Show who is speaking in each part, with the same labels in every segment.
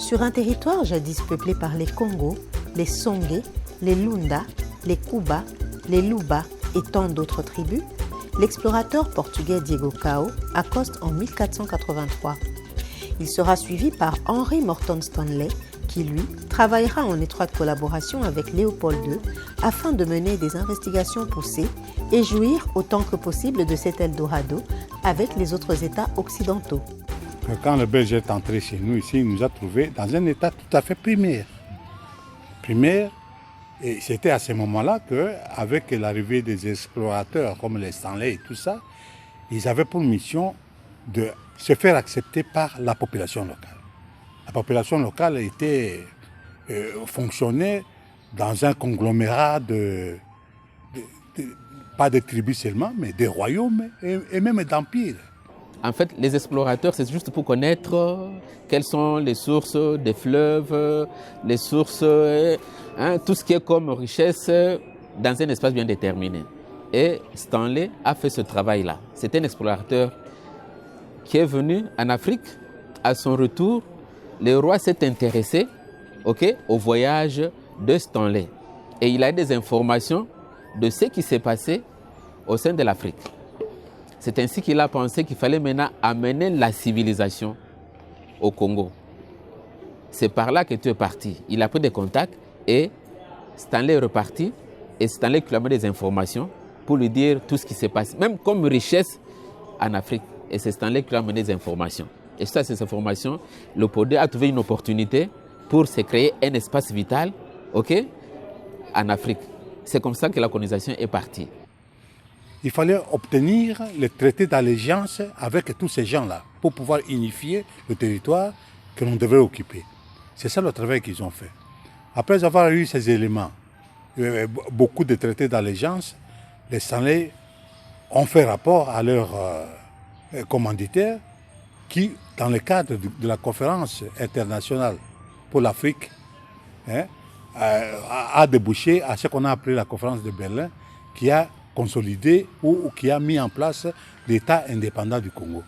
Speaker 1: Sur un territoire jadis peuplé par les Congo, les Songé, les Lunda, les Kuba, les Luba et tant d'autres tribus, l'explorateur portugais Diego Cao accoste en 1483. Il sera suivi par Henry Morton Stanley, qui lui travaillera en étroite collaboration avec Léopold II afin de mener des investigations poussées et jouir autant que possible de cet Eldorado avec les autres États occidentaux.
Speaker 2: Quand le Belge est entré chez nous ici, il nous a trouvés dans un état tout à fait primaire. Et c'était à ce moment-là qu'avec l'arrivée des explorateurs comme les Stanley et tout ça, ils avaient pour mission de se faire accepter par la population locale. La population locale fonctionnait dans un conglomérat pas de tribus seulement, mais des royaumes et même d'empires.
Speaker 3: En fait, les explorateurs, c'est juste pour connaître quelles sont les sources des fleuves, les sources, tout ce qui est comme richesse dans un espace bien déterminé. Et Stanley a fait ce travail-là. C'est un explorateur qui est venu en Afrique. À son retour, le roi s'est intéressé au voyage de Stanley. Et il a des informations de ce qui s'est passé au sein de l'Afrique. C'est ainsi qu'il a pensé qu'il fallait maintenant amener la civilisation au Congo. C'est par là que tu es parti. Il a pris des contacts et Stanley est reparti. Et Stanley lui a amené des informations pour lui dire tout ce qui s'est passé, même comme richesse en Afrique. Et c'est Stanley qui lui a amené des informations. Et ça, ces informations, Léopold II a trouvé une opportunité pour se créer un espace vital en Afrique. C'est comme ça que la colonisation est partie.
Speaker 2: Il fallait obtenir le traité d'allégeance avec tous ces gens-là pour pouvoir unifier le territoire que l'on devait occuper. C'est ça le travail qu'ils ont fait. Après avoir eu ces éléments, beaucoup de traités d'allégeance, les Stanley ont fait rapport à leurs commanditaires qui, dans le cadre de la conférence internationale pour l'Afrique, a débouché à ce qu'on a appelé la conférence de Berlin, qui a consolidé ou qui a mis en place l'État indépendant du Congo.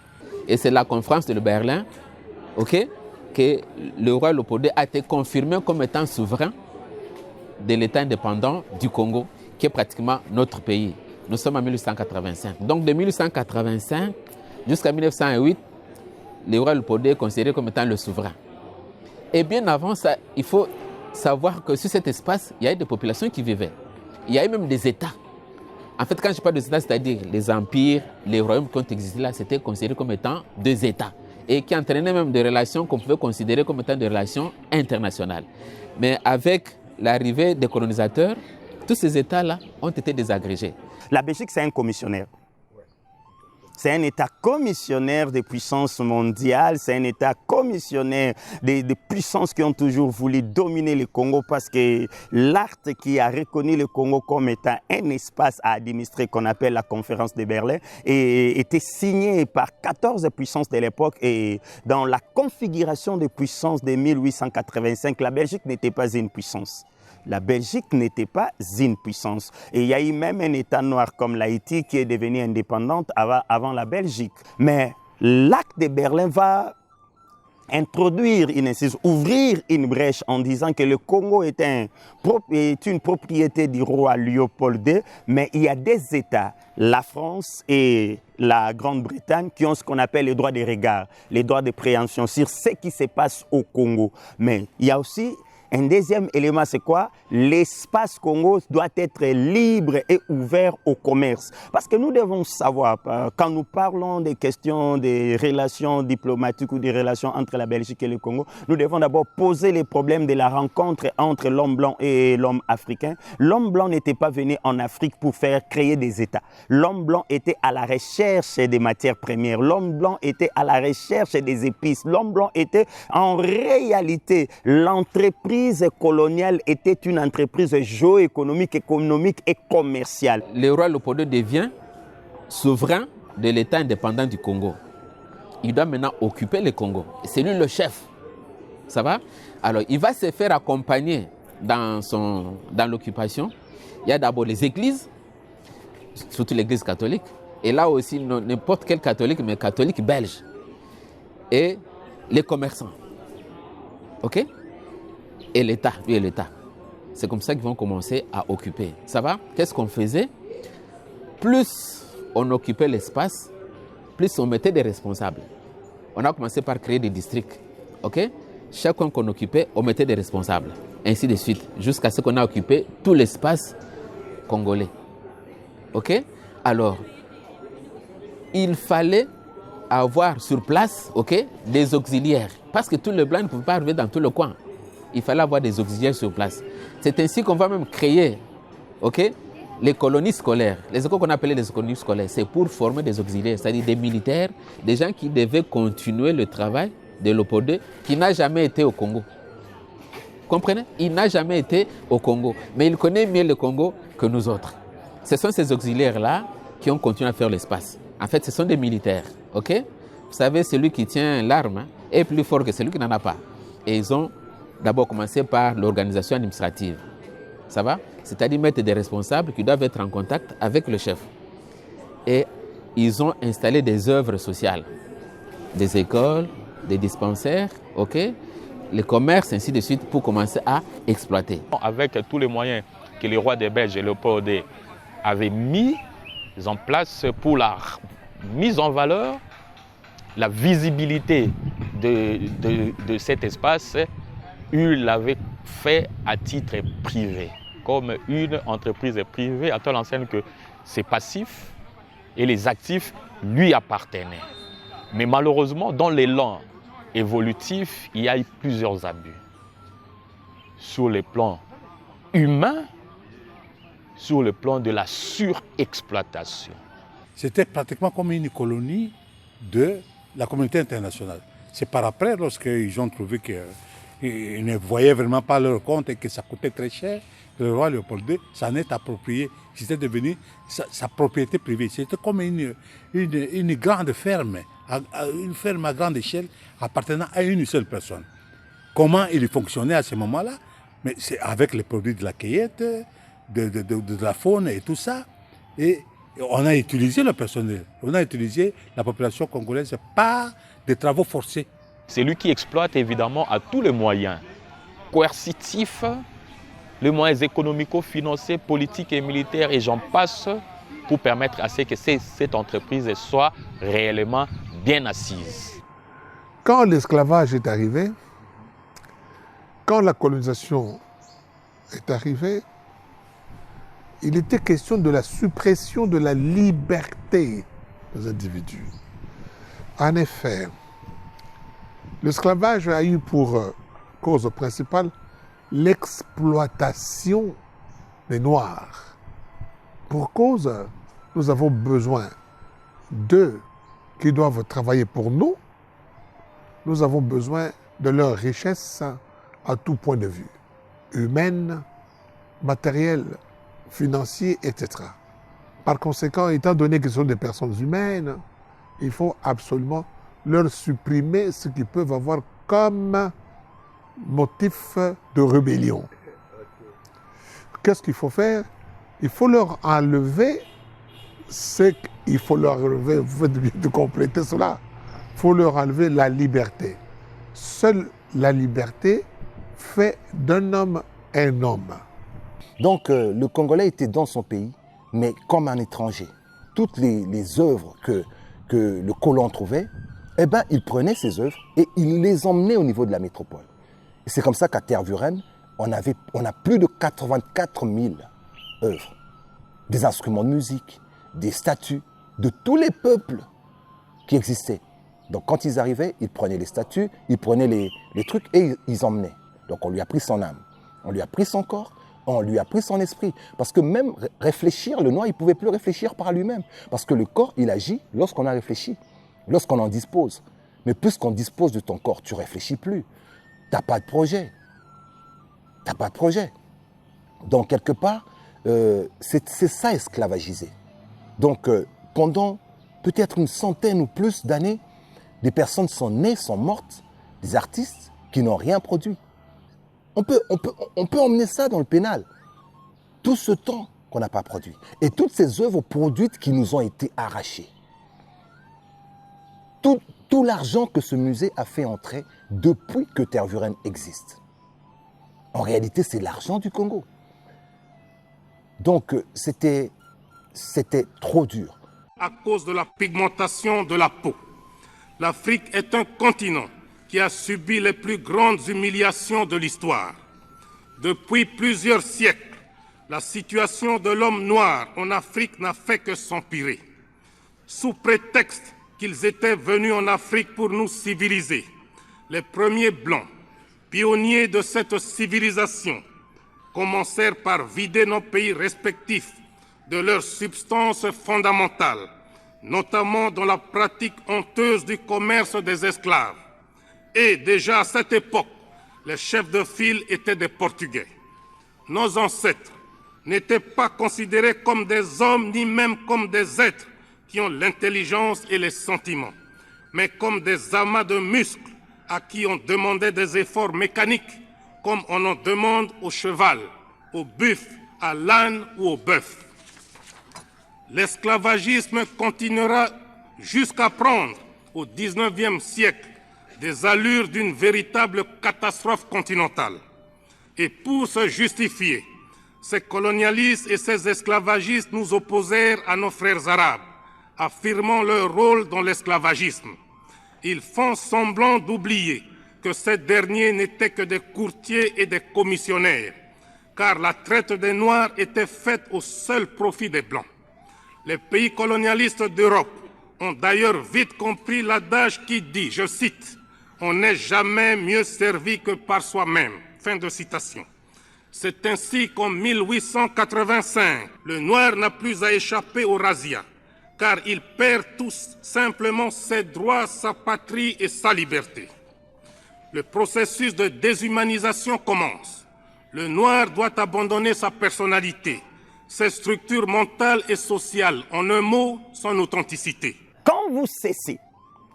Speaker 3: Et c'est la conférence de Berlin que le roi Léopold II a été confirmé comme étant souverain de l'État indépendant du Congo, qui est pratiquement notre pays. Nous sommes en 1885. Donc de 1885 jusqu'à 1908, le roi Léopold II est considéré comme étant le souverain. Et bien avant ça, il faut savoir que sur cet espace, il y a eu des populations qui vivaient. Il y a eu même des États. En fait, quand je parle des États, c'est-à-dire les empires, les royaumes qui ont existé là, c'était considéré comme étant deux États. Et qui entraînaient même des relations qu'on pouvait considérer comme étant des relations internationales. Mais avec l'arrivée des colonisateurs, tous ces États-là ont été désagrégés.
Speaker 4: La Belgique, c'est un commissionnaire. C'est un État commissionnaire des puissances mondiales, c'est un État commissionnaire des puissances qui ont toujours voulu dominer le Congo parce que l'acte qui a reconnu le Congo comme étant un espace à administrer qu'on appelle la conférence de Berlin était signé par 14 puissances de l'époque et dans la configuration des puissances de 1885, la Belgique n'était pas une puissance. La Belgique n'était pas une puissance. Et il y a eu même un État noir comme l'Haïti qui est devenu indépendante avant la Belgique. Mais l'acte de Berlin va introduire ouvrir une brèche en disant que le Congo est une propriété du roi Léopold II, mais il y a des États, la France et la Grande-Bretagne, qui ont ce qu'on appelle les droits de regard, les droits de préemption sur ce qui se passe au Congo. Mais il y a aussi un deuxième élément, c'est quoi? L'espace Congo doit être libre et ouvert au commerce. Parce que nous devons savoir, quand nous parlons des questions des relations diplomatiques ou des relations entre la Belgique et le Congo, nous devons d'abord poser les problèmes de la rencontre entre l'homme blanc et l'homme africain. L'homme blanc n'était pas venu en Afrique pour faire créer des États. L'homme blanc était à la recherche des matières premières. L'homme blanc était à la recherche des épices. L'homme blanc était en réalité l'entreprise coloniale était une entreprise géoéconomique, économique et commerciale.
Speaker 3: Le roi Léopold II devient souverain de l'État indépendant du Congo. Il doit maintenant occuper le Congo. C'est lui le chef. Ça va? Alors, il va se faire accompagner dans l'occupation. Il y a d'abord les églises, surtout l'église catholique. Et là aussi, n'importe quel catholique, mais catholique belge. Et les commerçants. Ok? Et l'État, lui et l'État. C'est comme ça qu'ils vont commencer à occuper. Ça va? Qu'est-ce qu'on faisait? Plus on occupait l'espace, plus on mettait des responsables. On a commencé par créer des districts. Ok? Chaque coin qu'on occupait, on mettait des responsables. Ainsi de suite. Jusqu'à ce qu'on a occupé tout l'espace congolais. Ok? Alors, il fallait avoir sur place, ok, des auxiliaires. Parce que tout le blanc ne pouvait pas arriver dans tout le coin. Il fallait avoir des auxiliaires sur place. C'est ainsi qu'on va même créer, ok, les colonies scolaires. Les écoles qu'on appelait les colonies scolaires, c'est pour former des auxiliaires, c'est-à-dire des militaires, des gens qui devaient continuer le travail de l'OPOD qui n'a jamais été au Congo. Comprenez? Il n'a jamais été au Congo, mais il connaît mieux le Congo que nous autres. Ce sont ces auxiliaires-là qui ont continué à faire l'espace. En fait, ce sont des militaires, ok? Vous savez, celui qui tient l'arme est plus fort que celui qui n'en a pas. Et ils ont d'abord commencé par l'organisation administrative. Ça va? C'est-à-dire mettre des responsables qui doivent être en contact avec le chef. Et ils ont installé des œuvres sociales, des écoles, des dispensaires, ok? Les commerces, ainsi de suite, pour commencer à exploiter.
Speaker 5: Avec tous les moyens que les rois des Belges et le Léopold avaient mis en place pour la mise en valeur, la visibilité de cet espace, il l'avait fait à titre privé, comme une entreprise privée, à telle enseigne que ses passifs et les actifs lui appartenaient. Mais malheureusement, dans l'élan évolutif, il y a eu plusieurs abus. Sur le plan humain, sur le plan de la surexploitation.
Speaker 2: C'était pratiquement comme une colonie de la communauté internationale. C'est par après, lorsqu'ils ont trouvé qu'ils ne voyaient vraiment pas leur compte et que ça coûtait très cher, que le roi Léopold II s'en est approprié. C'était devenu sa propriété privée. C'était comme une grande ferme, une ferme à grande échelle appartenant à une seule personne. Comment il fonctionnait à ce moment-là? Mais c'est avec les produits de la cueillette, de la faune et tout ça. Et on a utilisé le personnel, on a utilisé la population congolaise par des travaux forcés.
Speaker 5: C'est lui qui exploite évidemment à tous les moyens coercitifs, les moyens économico-financiers, politiques et militaires, et j'en passe, pour permettre à ce que cette entreprise soit réellement bien assise.
Speaker 6: Quand l'esclavage est arrivé, quand la colonisation est arrivée, il était question de la suppression de la liberté des individus. En effet, l'esclavage a eu pour cause principale l'exploitation des Noirs. Pour cause, nous avons besoin d'eux qui doivent travailler pour nous. Nous avons besoin de leur richesse à tout point de vue, humaine, matérielle, financier, etc. Par conséquent, étant donné que ce sont des personnes humaines, il faut absolument leur supprimer ce qu'ils peuvent avoir comme motif de rébellion. Qu'est-ce qu'il faut faire? Il faut leur enlever il faut leur enlever, vous faites bien de compléter cela, il faut leur enlever la liberté. Seule la liberté fait d'un homme un homme.
Speaker 7: Donc le Congolais était dans son pays, mais comme un étranger. Toutes les œuvres que le colon trouvait, eh ben, il prenait ces œuvres et il les emmenait au niveau de la métropole. Et c'est comme ça qu'à Tervuren, on a plus de 84 000 œuvres. Des instruments de musique, des statues de tous les peuples qui existaient. Donc quand ils arrivaient, ils prenaient les statues, ils prenaient les trucs et ils emmenaient. Donc on lui a pris son âme, on lui a pris son corps, on lui a pris son esprit. Parce que même réfléchir, le noir, il ne pouvait plus réfléchir par lui-même. Parce que le corps, il agit lorsqu'on a réfléchi, lorsqu'on en dispose. Mais puisqu'on dispose de ton corps, tu ne réfléchis plus. Tu n'as pas de projet. Tu n'as pas de projet. Donc, quelque part, c'est ça, esclavagiser. Donc, pendant peut-être une centaine ou plus d'années, des personnes sont nées, sont mortes, des artistes qui n'ont rien produit. On peut emmener ça dans le pénal. Tout ce temps qu'on n'a pas produit. Et toutes ces œuvres produites qui nous ont été arrachées. tout l'argent que ce musée a fait entrer depuis que Tervuren existe. En réalité, c'est l'argent du Congo. Donc, c'était trop dur.
Speaker 8: À cause de la pigmentation de la peau, l'Afrique est un continent qui a subi les plus grandes humiliations de l'histoire. Depuis plusieurs siècles, la situation de l'homme noir en Afrique n'a fait que s'empirer. Sous prétexte qu'ils étaient venus en Afrique pour nous civiliser, les premiers Blancs, pionniers de cette civilisation, commencèrent par vider nos pays respectifs de leurs substances fondamentales, notamment dans la pratique honteuse du commerce des esclaves. Et déjà à cette époque, les chefs de file étaient des Portugais. Nos ancêtres n'étaient pas considérés comme des hommes ni même comme des êtres qui ont l'intelligence et les sentiments, mais comme des amas de muscles à qui on demandait des efforts mécaniques, comme on en demande au cheval, au buffle, à l'âne ou au bœuf. L'esclavagisme continuera jusqu'à prendre, au XIXe siècle, des allures d'une véritable catastrophe continentale. Et pour se justifier, ces colonialistes et ces esclavagistes nous opposèrent à nos frères arabes, affirmant leur rôle dans l'esclavagisme. Ils font semblant d'oublier que ces derniers n'étaient que des courtiers et des commissionnaires, car la traite des Noirs était faite au seul profit des Blancs. Les pays colonialistes d'Europe ont d'ailleurs vite compris l'adage qui dit, je cite, « On n'est jamais mieux servi que par soi-même ». Fin de citation. C'est ainsi qu'en 1885, le Noir n'a plus à échapper aux razzias, car il perd tout simplement ses droits, sa patrie et sa liberté. Le processus de déshumanisation commence. Le Noir doit abandonner sa personnalité, ses structures mentales et sociales, en un mot, son authenticité.
Speaker 4: Quand vous cessez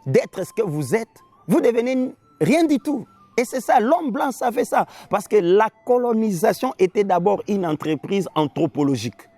Speaker 4: d'être ce que vous êtes, vous devenez rien du tout. Et c'est ça, l'homme blanc savait ça, parce que la colonisation était d'abord une entreprise anthropologique.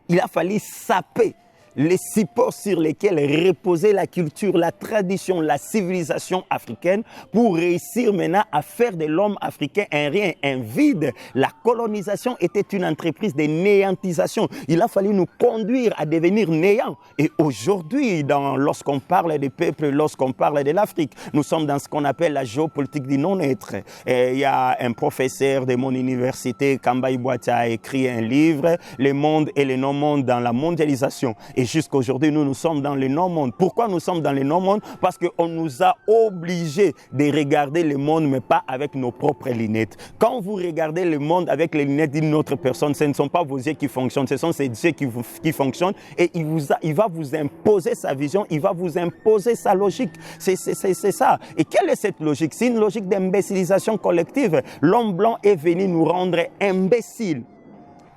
Speaker 4: Il a fallu saper les supports sur lesquels reposait la culture, la tradition, la civilisation africaine pour réussir maintenant à faire de l'homme africain un rien, un vide. La colonisation était une entreprise de néantisation. Il a fallu nous conduire à devenir néants. Et aujourd'hui, lorsqu'on parle des peuples, lorsqu'on parle de l'Afrique, nous sommes dans ce qu'on appelle la géopolitique du non-être. Il y a un professeur de mon université, Kamba Ibouata, a écrit un livre, « Le monde et le non-monde dans la mondialisation ». Et jusqu'aujourd'hui, nous sommes dans le non-monde. Pourquoi nous sommes dans le non-monde? Parce qu'on nous a obligés de regarder le monde, mais pas avec nos propres lunettes. Quand vous regardez le monde avec les lunettes d'une autre personne, ce ne sont pas vos yeux qui fonctionnent, ce sont ces yeux qui fonctionnent et il va vous imposer sa vision, il va vous imposer sa logique. C'est ça. Et quelle est cette logique? C'est une logique d'imbécilisation collective. L'homme blanc est venu nous rendre imbéciles.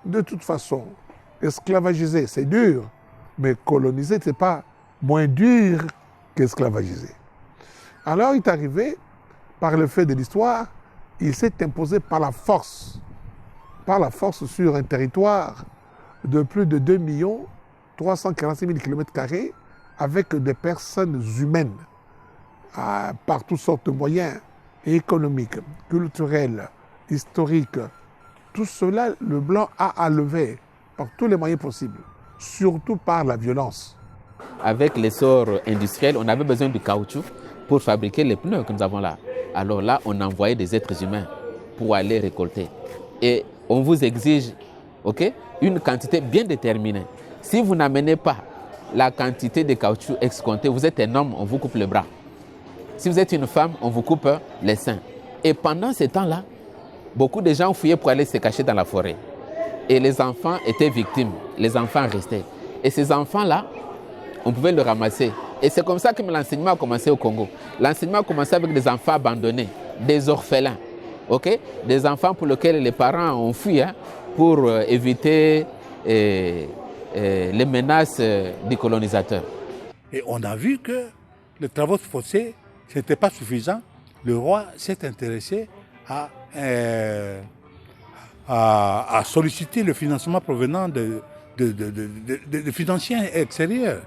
Speaker 6: De toute façon, esclavagiser, c'est dur. Mais coloniser, ce n'est pas moins dur qu'esclavagiser. Alors, il est arrivé, par le fait de l'histoire, il s'est imposé par la force sur un territoire de plus de 2 346 000 km² avec des personnes humaines par toutes sortes de moyens économiques, culturels, historiques. Tout cela, le blanc a à lever par tous les moyens possibles. Surtout par la violence.
Speaker 3: Avec l'essor industriel, on avait besoin du caoutchouc pour fabriquer les pneus que nous avons là. Alors là, on envoyait des êtres humains pour aller récolter. Et on vous exige une quantité bien déterminée. Si vous n'amenez pas la quantité de caoutchouc escomptée, vous êtes un homme, on vous coupe le bras. Si vous êtes une femme, on vous coupe les seins. Et pendant ce temps-là, beaucoup de gens fouillaient pour aller se cacher dans la forêt. Et les enfants étaient victimes, les enfants restaient. Et ces enfants-là, on pouvait les ramasser. Et c'est comme ça que l'enseignement a commencé au Congo. L'enseignement a commencé avec des enfants abandonnés, des orphelins, des enfants pour lesquels les parents ont fui pour éviter les menaces des colonisateurs.
Speaker 2: Et on a vu que les travaux forcés, ce n'était pas suffisant. Le roi s'est intéressé à solliciter le financement provenant de financiers extérieurs.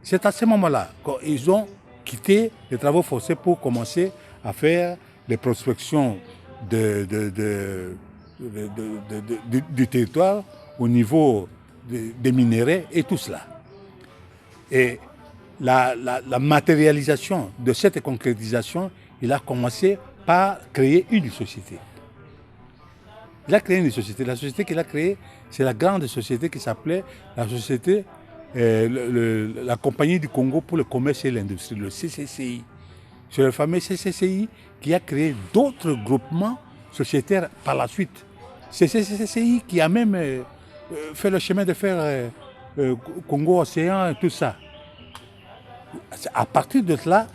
Speaker 2: C'est à ce moment-là qu'ils ont quitter les travaux forcés pour commencer à faire les prospections du territoire au niveau des minéraux et tout cela. Et la matérialisation de cette concrétisation, il a commencé par créer une société. Il a créé une société. La société qu'il a créée, c'est la grande société qui s'appelait la société, la Compagnie du Congo pour le commerce et l'industrie, le CCCI. C'est le fameux CCCI qui a créé d'autres groupements sociétaires par la suite. C'est ce CCCI qui a même fait le chemin de fer Congo-Océan et tout ça. À partir de cela,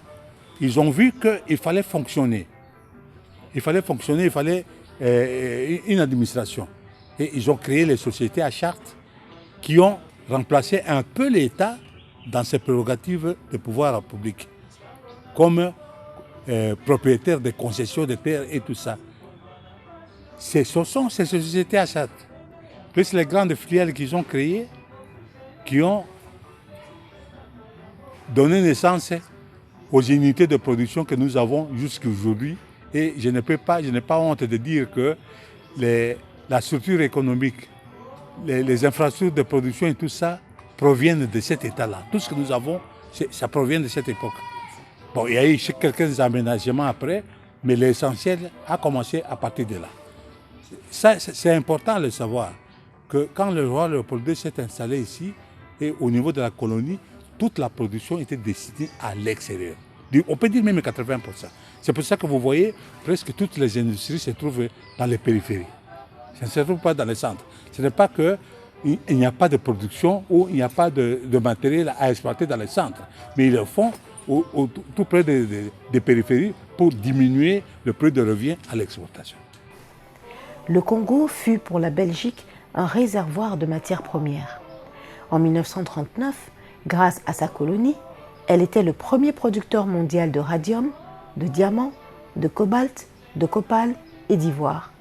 Speaker 2: ils ont vu qu'il fallait fonctionner. Il fallait une administration. Et ils ont créé les sociétés à charte qui ont remplacé un peu l'État dans ses prérogatives de pouvoir public, comme propriétaires des concessions de terres et tout ça. Ce sont ces sociétés à charte, plus les grandes filiales qu'ils ont créées, qui ont donné naissance aux unités de production que nous avons jusqu'à aujourd'hui. Et je n'ai pas honte de dire que la structure économique, les infrastructures de production et tout ça proviennent de cet état-là. Tout ce que nous avons, ça provient de cette époque. Bon, il y a eu quelques aménagements après, mais l'essentiel a commencé à partir de là. Ça, c'est important de le savoir, que quand le roi Léopold II s'est installé ici, et au niveau de la colonie, toute la production était destinée à l'extérieur. On peut dire même 80%. C'est pour ça que vous voyez, presque toutes les industries se trouvent dans les périphéries. Ça ne se trouve pas dans les centres. Ce n'est pas qu'il n'y a pas de production ou il n'y a pas de matériel à exploiter dans les centres. Mais ils le font tout près des périphéries pour diminuer le prix de revient à l'exportation.
Speaker 1: Le Congo fut pour la Belgique un réservoir de matières premières. En 1939, grâce à sa colonie, elle était le premier producteur mondial de radium, de diamants, de cobalt, de copal et d'ivoire.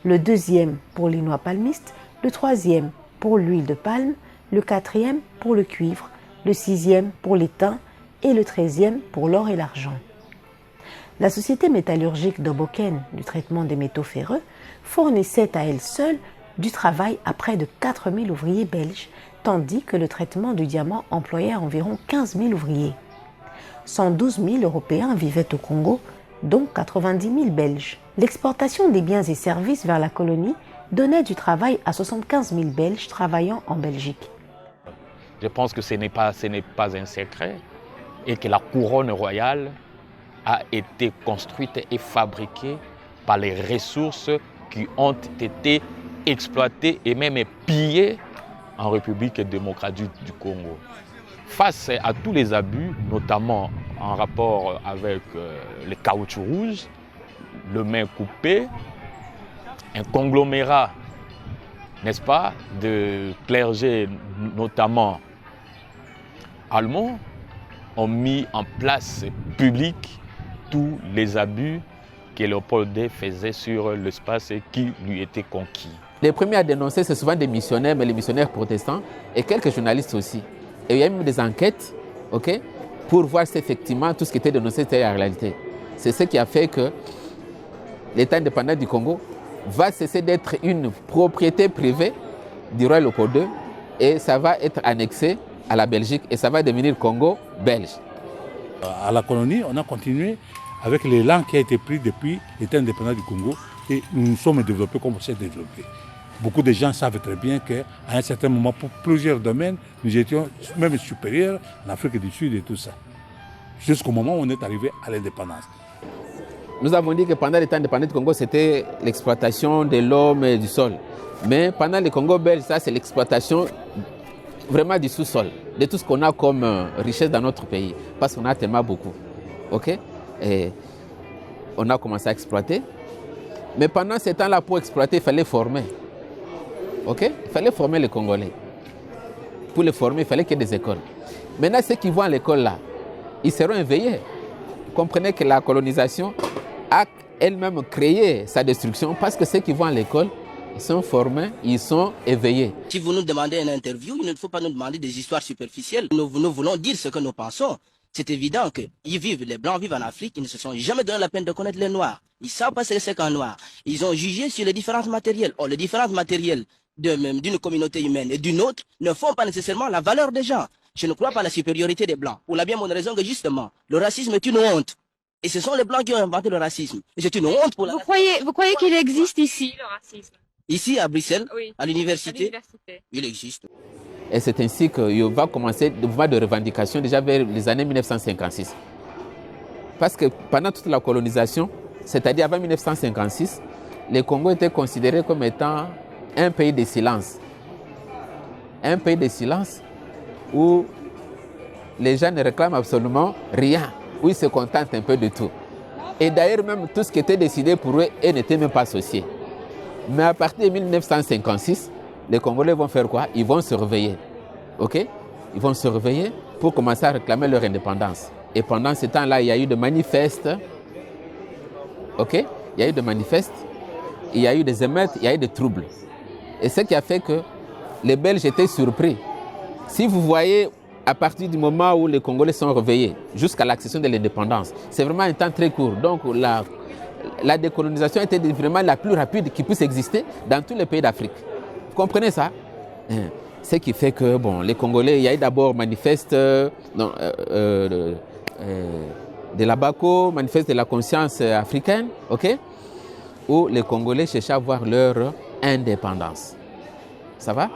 Speaker 1: Le deuxième pour les noix palmistes, le troisième pour l'huile de palme, le quatrième pour le cuivre, le sixième pour l'étain et le 13e pour l'or et l'argent. La société métallurgique d'Hoboken du traitement des métaux ferreux fournissait à elle seule du travail à près de 4000 ouvriers belges, tandis que le traitement du diamant employait environ 15 000 ouvriers. 112 000 Européens vivaient au Congo, dont 90 000 Belges. L'exportation des biens et services vers la colonie donnait du travail à 75 000 Belges travaillant en Belgique.
Speaker 5: Je pense que ce n'est pas un secret et que la couronne royale a été construite et fabriquée par les ressources qui ont été exploitées et même pillées en République démocratique du Congo. Face à tous les abus, notamment en rapport avec le caoutchouc rouge, le main coupé, un conglomérat, n'est-ce pas, de clergé, notamment allemands, ont mis en place public tous les abus que Léopold II faisait sur l'espace qui lui était conquis.
Speaker 3: Les premiers à dénoncer, c'est souvent des missionnaires, mais les missionnaires protestants et quelques journalistes aussi. Et il y a même des enquêtes, pour voir si effectivement tout ce qui était dénoncé était la réalité. C'est ce qui a fait que l'État indépendant du Congo va cesser d'être une propriété privée du roi Léopold II et ça va être annexé à la Belgique et ça va devenir Congo belge.
Speaker 2: À la colonie, on a continué avec l'élan qui a été pris depuis l'État indépendant du Congo et nous nous sommes développés comme on s'est développé. Beaucoup de gens savent très bien qu'à un certain moment, pour plusieurs domaines, nous étions même supérieurs en Afrique du Sud et tout ça. Jusqu'au moment où on est arrivé à l'indépendance.
Speaker 3: Nous avons dit que pendant l'État indépendant du Congo, c'était l'exploitation de l'homme et du sol. Mais pendant le Congo belge, ça c'est l'exploitation vraiment du sous-sol, de tout ce qu'on a comme richesse dans notre pays. Parce qu'on a tellement beaucoup. Et on a commencé à exploiter. Mais pendant ce temps-là, pour exploiter, il fallait former. Il fallait former les Congolais. Pour les former, il fallait qu'il y ait des écoles. Maintenant, ceux qui vont à l'école là, ils seront éveillés. Vous comprenez que la colonisation a elle-même créé sa destruction parce que ceux qui vont à l'école, ils sont formés, ils sont éveillés.
Speaker 9: Si vous nous demandez une interview, il ne faut pas nous demander des histoires superficielles. Nous voulons dire ce que nous pensons. C'est évident que les Blancs vivent en Afrique, ils ne se sont jamais donné la peine de connaître les Noirs. Ils savent pas ce que c'est qu'un Noir. Ils ont jugé sur les différences matérielles. Or, les différences matérielles d'une communauté humaine et d'une autre ne font pas nécessairement la valeur des gens. Je ne crois pas à la supériorité des Blancs. Pour la bien bonne raison que justement, le racisme est une honte. Et ce sont les Blancs qui ont inventé le racisme. Et c'est une honte pour la...
Speaker 10: Vous croyez qu'il existe ici, le racisme?
Speaker 9: Ici, à Bruxelles,
Speaker 10: oui,
Speaker 9: à l'université, il existe.
Speaker 3: Et c'est ainsi qu'il va commencer le mouvement de revendication déjà vers les années 1956. Parce que pendant toute la colonisation, c'est-à-dire avant 1956, le Congo était considéré comme étant un pays de silence. Un pays de silence où les gens ne réclament absolument rien, où ils se contentent un peu de tout. Et d'ailleurs, même tout ce qui était décidé pour eux, ils n'étaient même pas associés. Mais à partir de 1956, les Congolais vont faire quoi? Ils vont se réveiller. OK? Ils vont se réveiller pour commencer à réclamer leur indépendance. Et pendant ce temps-là, il y a eu des manifestes. OK? Il y a eu des manifestes, il y a eu des émeutes, il y a eu des troubles. Et ce qui a fait que les Belges étaient surpris. Si vous voyez, à partir du moment où les Congolais sont réveillés jusqu'à l'accession de l'indépendance, c'est vraiment un temps très court. Donc la décolonisation était vraiment la plus rapide qui puisse exister dans tous les pays d'Afrique. Vous comprenez ça? Ce qui fait que, bon, les Congolais, il y a eu d'abord manifeste de la BACO, manifeste de la conscience africaine, OK? Où les Congolais cherchaient à avoir leur indépendance. Ça va?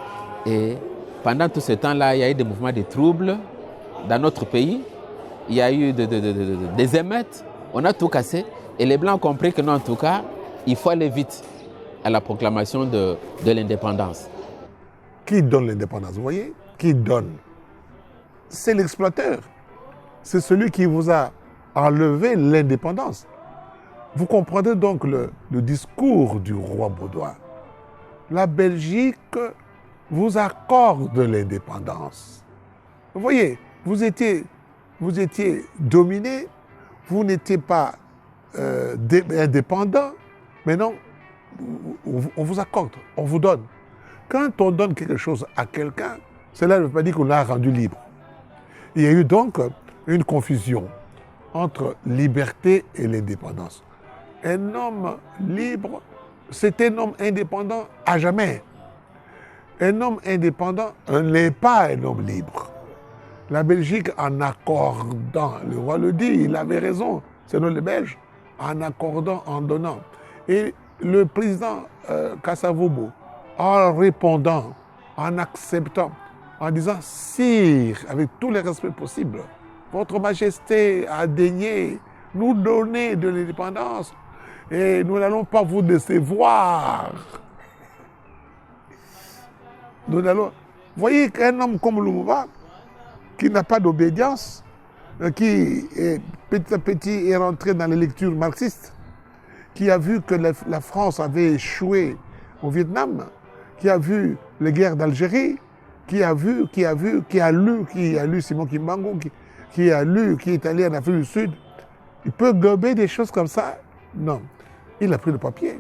Speaker 3: Et pendant tout ce temps-là, il y a eu des mouvements de troubles dans notre pays. Il y a eu des émeutes. On a tout cassé. Et les Blancs ont compris que non, en tout cas, il faut aller vite à la proclamation de l'indépendance.
Speaker 6: Qui donne l'indépendance? Vous voyez? Qui donne? C'est l'exploiteur. C'est celui qui vous a enlevé l'indépendance. Vous comprenez donc le discours du roi Baudouin. La Belgique vous accorde l'indépendance. Vous voyez, vous étiez dominé, vous n'étiez pas indépendant, mais non, on vous accorde, on vous donne. Quand on donne quelque chose à quelqu'un, cela ne veut pas dire qu'on l'a rendu libre. Il y a eu donc une confusion entre liberté et l'indépendance. Un homme libre, c'est un homme indépendant à jamais. Un homme indépendant n'est pas un homme libre. La Belgique, en accordant, le roi le dit, il avait raison, c'est nous les Belges, en accordant, en donnant. Et le président Kassavobo, en répondant, en acceptant, en disant « Sire, avec tous les respects possibles, votre Majesté a daigné nous donner de l'indépendance et nous n'allons pas vous décevoir. » Nous allons... Vous voyez qu'un homme comme Lumumba, qui n'a pas d'obédience, qui petit à petit est rentré dans les lectures marxistes, qui a vu que la France avait échoué au Vietnam, qui a vu les guerres d'Algérie, qui a lu Simon Kimbangu, qui est allé en Afrique du Sud, il peut gober des choses comme ça? Non. Il a pris le papier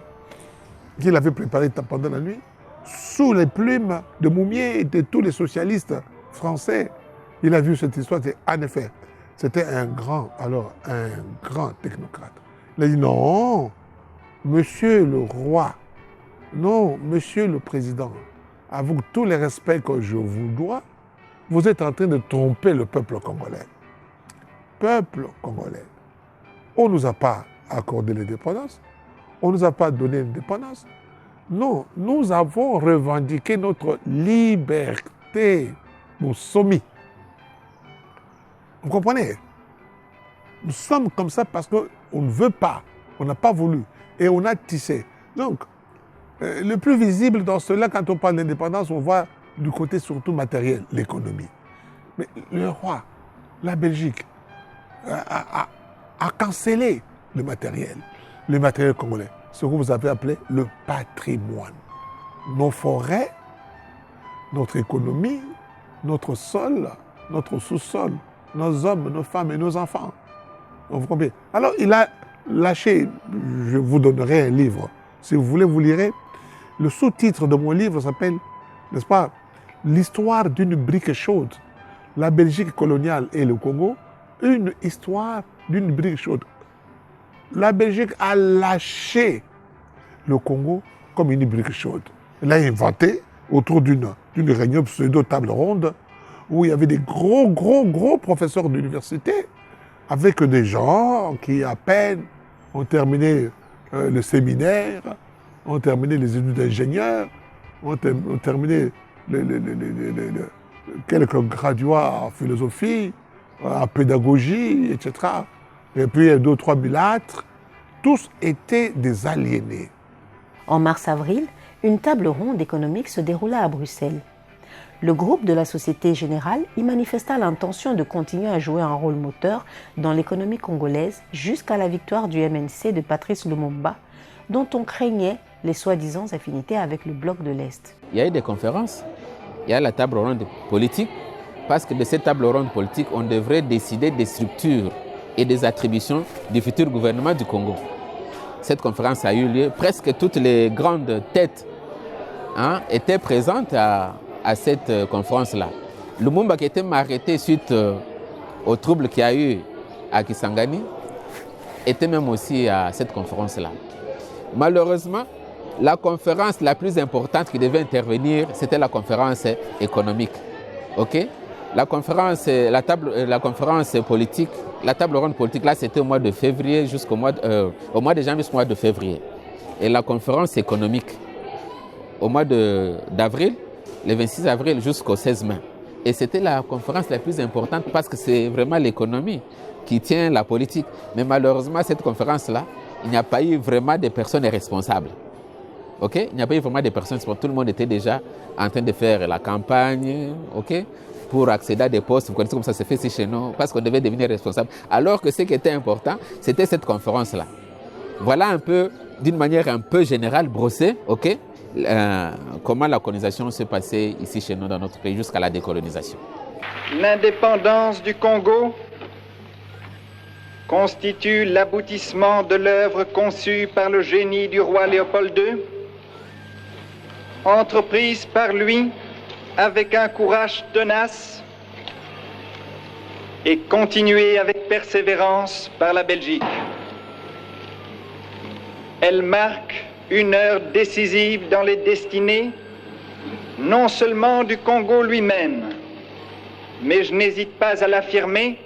Speaker 6: qu'il avait préparé pendant la nuit, sous les plumes de Moumié et de tous les socialistes français. Il a vu cette histoire, en effet, c'était un grand technocrate. Il a dit non, monsieur le roi, non, monsieur le président, avec tous les respects que je vous dois, vous êtes en train de tromper le peuple congolais. Peuple congolais. On ne nous a pas accordé l'indépendance, on ne nous a pas donné l'indépendance. Non, nous avons revendiqué notre liberté, nous sommes. Vous comprenez? Nous sommes comme ça parce qu'on ne veut pas, on n'a pas voulu et on a tissé. Donc, le plus visible dans cela, quand on parle d'indépendance, on voit du côté surtout matériel, l'économie. Mais le roi, la Belgique, a cancellé le matériel congolais, ce que vous avez appelé le patrimoine. Nos forêts, notre économie, notre sol, notre sous-sol, nos hommes, nos femmes et nos enfants. Vous comprenez? Alors il a lâché, je vous donnerai un livre, si vous voulez vous lirez. Le sous-titre de mon livre s'appelle, n'est-ce pas, l'histoire d'une brique chaude, la Belgique coloniale et le Congo, une histoire d'une brique chaude. La Belgique a lâché le Congo comme une brique chaude. Elle l'a inventé autour d'une réunion pseudo-table ronde où il y avait des gros professeurs d'université avec des gens qui à peine ont terminé le séminaire, ont terminé les études d'ingénieur, ont terminé quelques graduats en philosophie, en pédagogie, etc. Et puis 2 ou 3 mulâtres, tous étaient des aliénés.
Speaker 1: En mars-avril, une table ronde économique se déroula à Bruxelles. Le groupe de la Société Générale y manifesta l'intention de continuer à jouer un rôle moteur dans l'économie congolaise jusqu'à la victoire du MNC de Patrice Lumumba, dont on craignait les soi-disant affinités avec le bloc de l'Est.
Speaker 3: Il y a eu des conférences, il y a la table ronde politique, parce que de cette table ronde politique, on devrait décider des structures et des attributions du futur gouvernement du Congo. Cette conférence a eu lieu, presque toutes les grandes têtes étaient présentes à cette conférence-là. Lumumba qui était arrêté suite aux troubles qu'il y a eu à Kisangani était même aussi à cette conférence-là. Malheureusement, la conférence la plus importante qui devait intervenir, c'était la conférence économique. Okay? La conférence politique, la table ronde politique, là, c'était au mois de février jusqu'au mois de janvier jusqu'au mois de février. Et la conférence économique, au mois d'avril, le 26 avril jusqu'au 16 mai. Et c'était la conférence la plus importante parce que c'est vraiment l'économie qui tient la politique. Mais malheureusement, cette conférence-là, il n'y a pas eu vraiment de personnes responsables. Okay? Il n'y a pas eu vraiment de personnes responsables. Tout le monde était déjà en train de faire la campagne, okay? Pour accéder à des postes. Vous connaissez comme ça se fait ici chez nous, parce qu'on devait devenir responsable. Alors que ce qui était important, c'était cette conférence-là. Voilà un peu, d'une manière un peu générale, brossée, okay? Comment la colonisation s'est passée ici chez nous dans notre pays jusqu'à la décolonisation.
Speaker 11: L'indépendance du Congo constitue l'aboutissement de l'œuvre conçue par le génie du roi Léopold II, entreprise par lui avec un courage tenace et continuée avec persévérance par la Belgique. Elle marque une heure décisive dans les destinées, non seulement du Congo lui-même, mais je n'hésite pas à l'affirmer,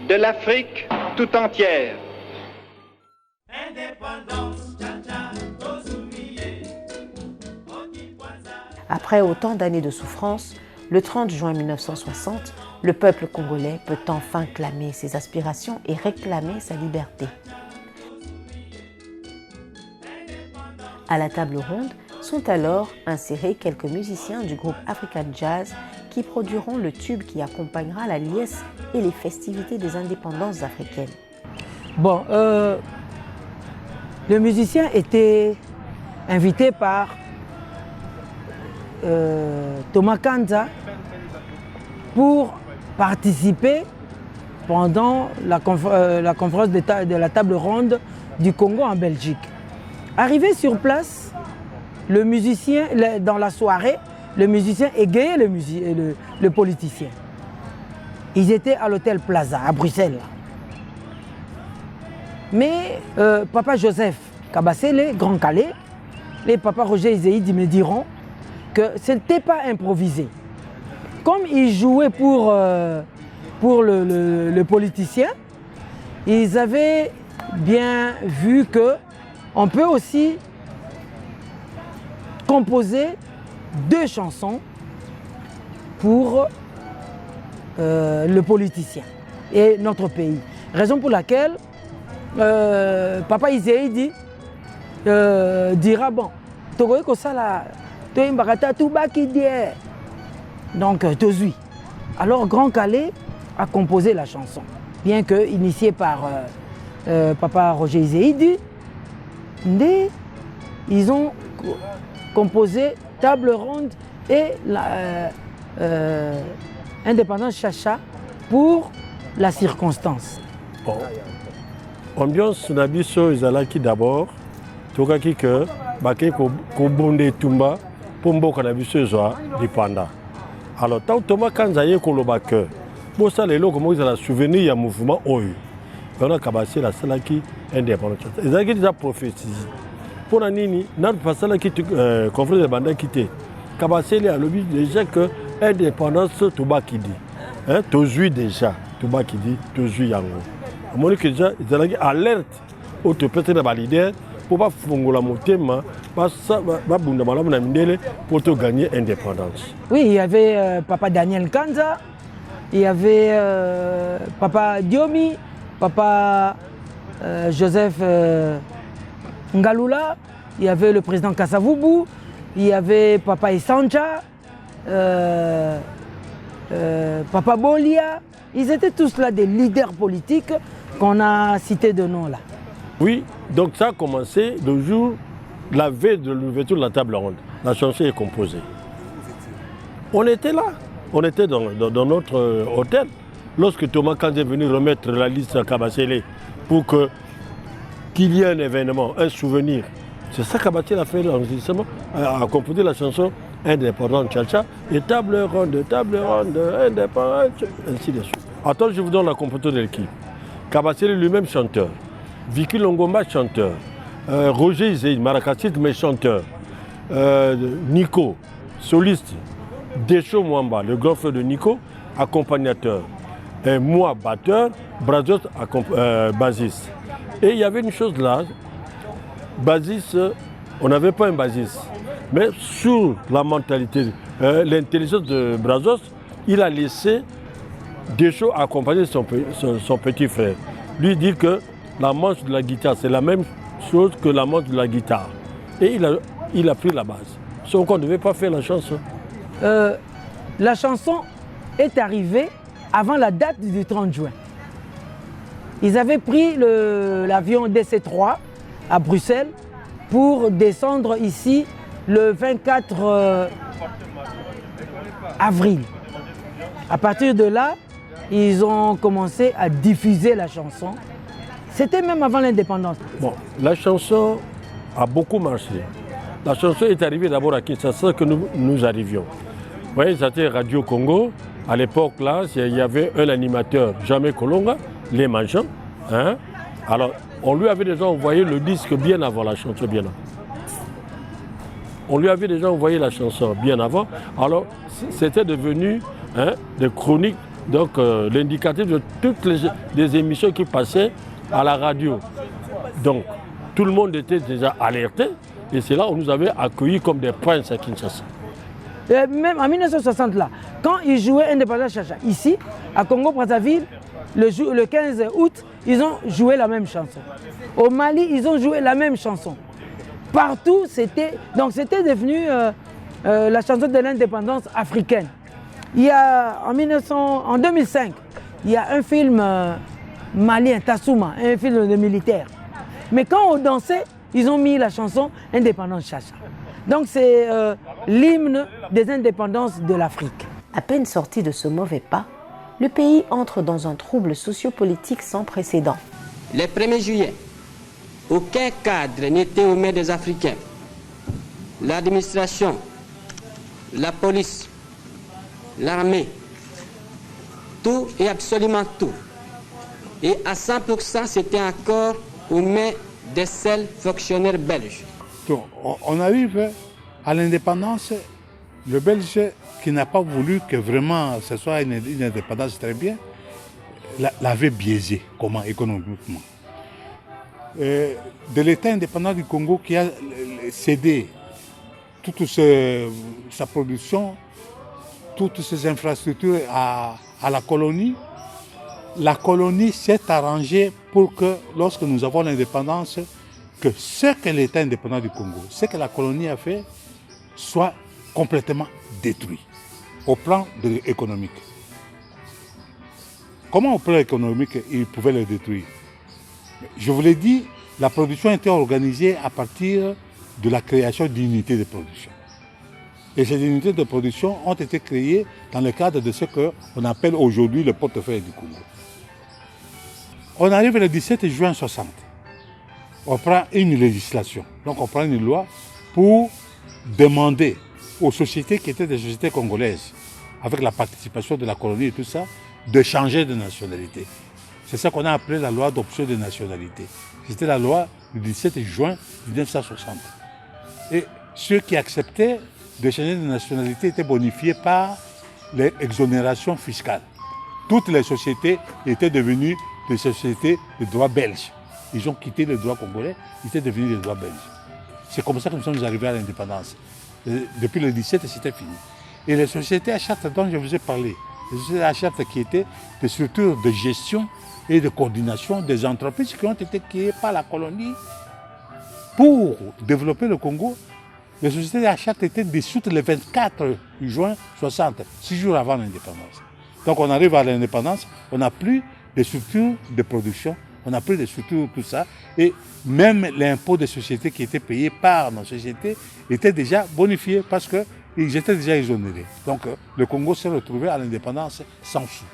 Speaker 11: de l'Afrique tout entière.
Speaker 1: Après autant d'années de souffrance, le 30 juin 1960, le peuple congolais peut enfin clamer ses aspirations et réclamer sa liberté. À la table ronde sont alors insérés quelques musiciens du groupe African Jazz qui produiront le tube qui accompagnera la liesse et les festivités des indépendances africaines.
Speaker 12: Bon, le musicien était invité par Thomas Kanza pour participer pendant la conférence de la table ronde du Congo en Belgique. Arrivé sur place, le musicien, dans la soirée, le musicien égayait le politicien. Ils étaient à l'hôtel Plaza, à Bruxelles. Mais Papa Joseph Kabasele, Grand Calais, et Papa Roger Izéidi me diront que ce n'était pas improvisé. Comme ils jouaient pour le politicien, ils avaient bien vu que on peut aussi composer 2 chansons pour le politicien et notre pays. Raison pour laquelle Papa Izéidi dira bon, donc Tozui. Alors Grand Calais a composé la chanson, bien que initié par Papa Roger Izéidi. Ils ont composé Table Ronde et Indépendance Chacha pour la circonstance.
Speaker 13: Bon. Ambiance na biso ezalaki d'abord tokaki que bake ko bonde tumba pour mboka na biso ezwa dipanda. Alors tant Thomas Kanza ye koloba que Pour ça, les gens commencent à souvenir du mouvement OU. On a commencé la salle qui est indépendante. Ils ont déjà prophétisé. Pour Nini, notre passage qui est conflit de bandits quitté. Kabasele a lobby déjà que l'indépendance, tout bas qui dit. Tout déjà, tout bas qui dit, tout yango. À mon avis, déjà, ils ont alerte au te péter de leader pour pas faire la montée, pour te gagner l'indépendance.
Speaker 12: Oui, il y avait Papa Daniel Kanza, il y avait Papa Diomi, Papa Joseph Ngalula, il y avait le président Kasavubu, il y avait Papa Essanja, Papa Bolia. Ils étaient tous là des leaders politiques qu'on a cités de nom là.
Speaker 13: Oui, donc ça a commencé le jour, la veille de l'ouverture de la table ronde. La chanson est composée. On était là, on était dans notre hôtel. Lorsque Thomas Kanza est venu remettre la liste à Kabasele pour qu'il y ait un événement, un souvenir. C'est ça qu'Abatiel a fait l'enregistrement, a composé la chanson Indépendante Tchatcha et table ronde, indépendante, ainsi de suite. Attends, je vous donne la composition de l'équipe. Kabasele lui-même chanteur, Vicky Longomba chanteur, Roger Izei, Maracassit mais chanteur, Nico, soliste, Decho Mwamba, le grand frère de Nico, accompagnateur, et moi batteur, Brazos bassiste. Et il y avait une chose là, bassiste, on n'avait pas un bassiste, mais sur la mentalité, l'intelligence de Brazos, il a laissé Decho accompagner son petit frère. Lui dit que la manche de la guitare, c'est la même chose que la manche de la guitare. Et il a pris la base. Sauf qu'on ne devait pas faire la chanson.
Speaker 12: La chanson est arrivée avant la date du 30 juin. Ils avaient pris l'avion DC-3 à Bruxelles pour descendre ici le 24 avril. À partir de là, ils ont commencé à diffuser la chanson. C'était même avant l'indépendance.
Speaker 13: Bon, la chanson a beaucoup marché. La chanson est arrivée d'abord à Kinshasa que nous arrivions. Vous voyez, c'était Radio Congo. À l'époque, là, il y avait un animateur, Jamais Kolonga, les mangeants. Hein? Alors, on lui avait déjà envoyé le disque bien avant la chanson, bien avant. On lui avait déjà envoyé la chanson bien avant. Alors, c'était devenu des chroniques, donc l'indicatif de toutes les émissions qui passaient à la radio. Donc, tout le monde était déjà alerté. Et c'est là où on nous avait accueillis comme des princes à Kinshasa.
Speaker 12: Et même en 1960, là, quand ils jouaient Indépendance Tchatcha, ici, à Congo-Brazzaville, le 15 août, ils ont joué la même chanson. Au Mali, ils ont joué la même chanson. Partout, c'était devenu la chanson de l'indépendance africaine. Il y a, en 2005, il y a un film malien, Tassouma, un film de militaire. Mais quand on dansait, ils ont mis la chanson Indépendance Tchatcha. Donc c'est l'hymne des indépendances de l'Afrique.
Speaker 1: À peine sorti de ce mauvais pas, le pays entre dans un trouble sociopolitique sans précédent.
Speaker 14: Le 1er juillet, aucun cadre n'était aux mains des Africains. L'administration, la police, l'armée, tout et absolument tout. Et à 100%, c'était encore aux mains des seuls fonctionnaires belges.
Speaker 2: Donc, on arrive à l'indépendance, le Belge qui n'a pas voulu que vraiment ce soit une indépendance très bien, l'avait biaisé, comment, économiquement. De l'État indépendant du Congo qui a cédé toute sa production, toutes ses infrastructures à la colonie s'est arrangée pour que lorsque nous avons l'indépendance, que ce que l'État indépendant du Congo, ce que la colonie a fait, soit complètement détruit au plan économique. Comment au plan économique ils pouvaient le détruire? Je vous l'ai dit, la production était organisée à partir de la création d'unités de production. Et ces unités de production ont été créées dans le cadre de ce qu'on appelle aujourd'hui le portefeuille du Congo. On arrive le 17 juin 60. On prend une législation, donc on prend une loi pour demander aux sociétés qui étaient des sociétés congolaises, avec la participation de la colonie et tout ça, de changer de nationalité. C'est ça qu'on a appelé la loi d'option de nationalité. C'était la loi du 17 juin 1960. Et ceux qui acceptaient de changer de nationalité étaient bonifiés par les exonérations fiscales. Toutes les sociétés étaient devenues des sociétés de droit belge. Ils ont quitté le droit congolais, ils étaient devenus des droits belges. C'est comme ça que nous sommes arrivés à l'indépendance. Depuis le 17, c'était fini. Et les sociétés à charte dont je vous ai parlé, les sociétés à charte qui étaient des structures de gestion et de coordination des entreprises qui ont été créées par la colonie pour développer le Congo. Les sociétés à charte étaient dissoutes le 24 juin 60, 6 jours avant l'indépendance. Donc on arrive à l'indépendance, on n'a plus de structures de production, on n'a plus de structures, tout ça. Et même l'impôt des sociétés qui était payé par nos sociétés était déjà bonifié parce qu'ils étaient déjà exonérés. Donc le Congo s'est retrouvé à l'indépendance sans sous.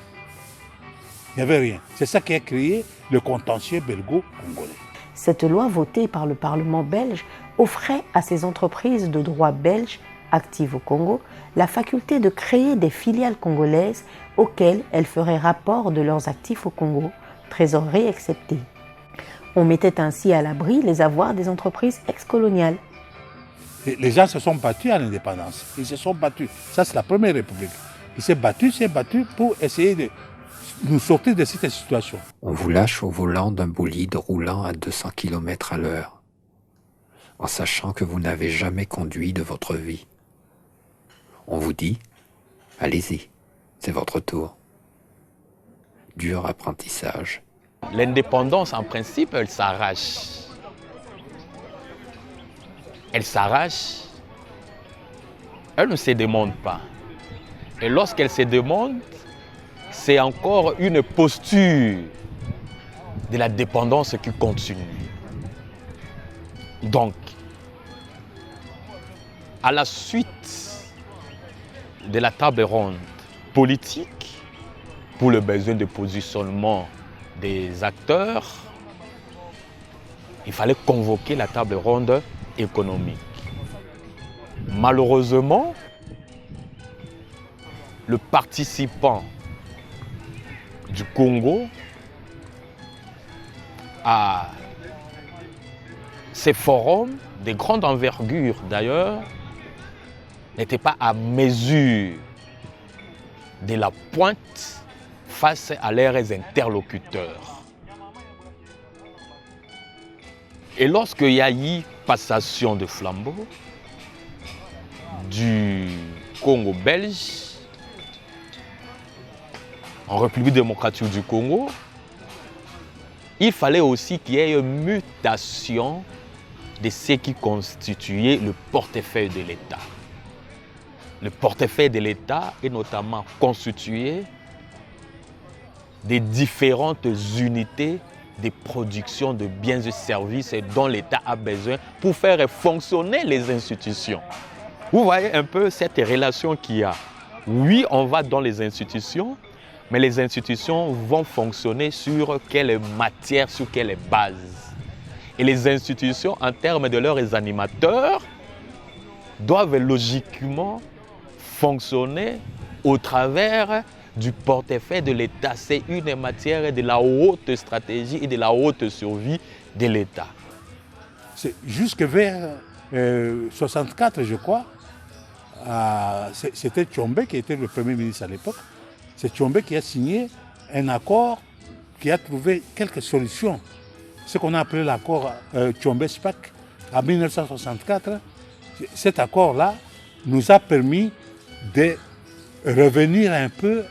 Speaker 2: Il n'y avait rien. C'est ça qui a créé le contentieux belgo-congolais.
Speaker 1: Cette loi votée par le Parlement belge offrait à ces entreprises de droit belge actives au Congo la faculté de créer des filiales congolaises auxquelles elles feraient rapport de leurs actifs au Congo, trésorerie exceptée. On mettait ainsi à l'abri les avoirs des entreprises ex-coloniales.
Speaker 2: Les gens se sont battus à l'indépendance. Ils se sont battus. Ça, c'est la première république. Ils s'est battu pour essayer de nous sortir de cette situation.
Speaker 15: On vous lâche au volant d'un bolide roulant à 200 km à l'heure, en sachant que vous n'avez jamais conduit de votre vie. On vous dit, allez-y, c'est votre tour. Dur apprentissage.
Speaker 5: L'indépendance, en principe, elle s'arrache. Elle s'arrache, elle ne se demande pas. Et lorsqu'elle se demande, c'est encore une posture de la dépendance qui continue. Donc, à la suite de la table ronde politique, pour le besoin de positionnement des acteurs, il fallait convoquer la table ronde économique. Malheureusement, le participant du Congo à ces forums, de grande envergure d'ailleurs, n'était pas à mesure de la pointe face à leurs interlocuteurs. Et lorsqu'il y a eu passation de flambeau du Congo belge en République démocratique du Congo, il fallait aussi qu'il y ait une mutation de ce qui constituait le portefeuille de l'État. Le portefeuille de l'État est notamment constitué des différentes unités de production de biens et services dont l'État a besoin pour faire fonctionner les institutions. Vous voyez un peu cette relation qu'il y a. Oui, on va dans les institutions, mais les institutions vont fonctionner sur quelle matière, sur quelle base. Et les institutions, en termes de leurs animateurs, doivent logiquement fonctionner au travers du portefeuille de l'État. C'est une matière de la haute stratégie et de la haute survie de l'État.
Speaker 2: Jusque vers 64, je crois, c'était Tshombe qui était le Premier ministre à l'époque. C'est Tshombe qui a signé un accord qui a trouvé quelques solutions. Ce qu'on a appelé l'accord Tshombe-SPAC en 1964. Cet accord-là nous a permis de revenir un peu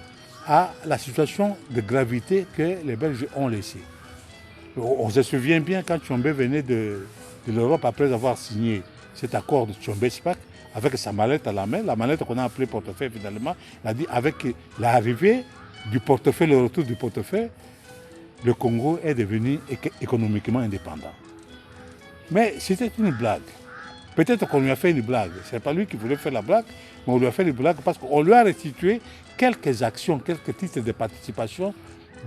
Speaker 2: à la situation de gravité que les Belges ont laissée. On se souvient bien quand Tshombe venait de l'Europe après avoir signé cet accord de Tshombe-SPAC avec sa mallette à la main, la mallette qu'on a appelée portefeuille finalement, il a dit avec l'arrivée du portefeuille, le retour du portefeuille, le Congo est devenu économiquement indépendant. Mais c'était une blague. Peut-être qu'on lui a fait une blague. Ce n'est pas lui qui voulait faire la blague, mais on lui a fait une blague parce qu'on lui a restitué quelques actions, quelques titres de participation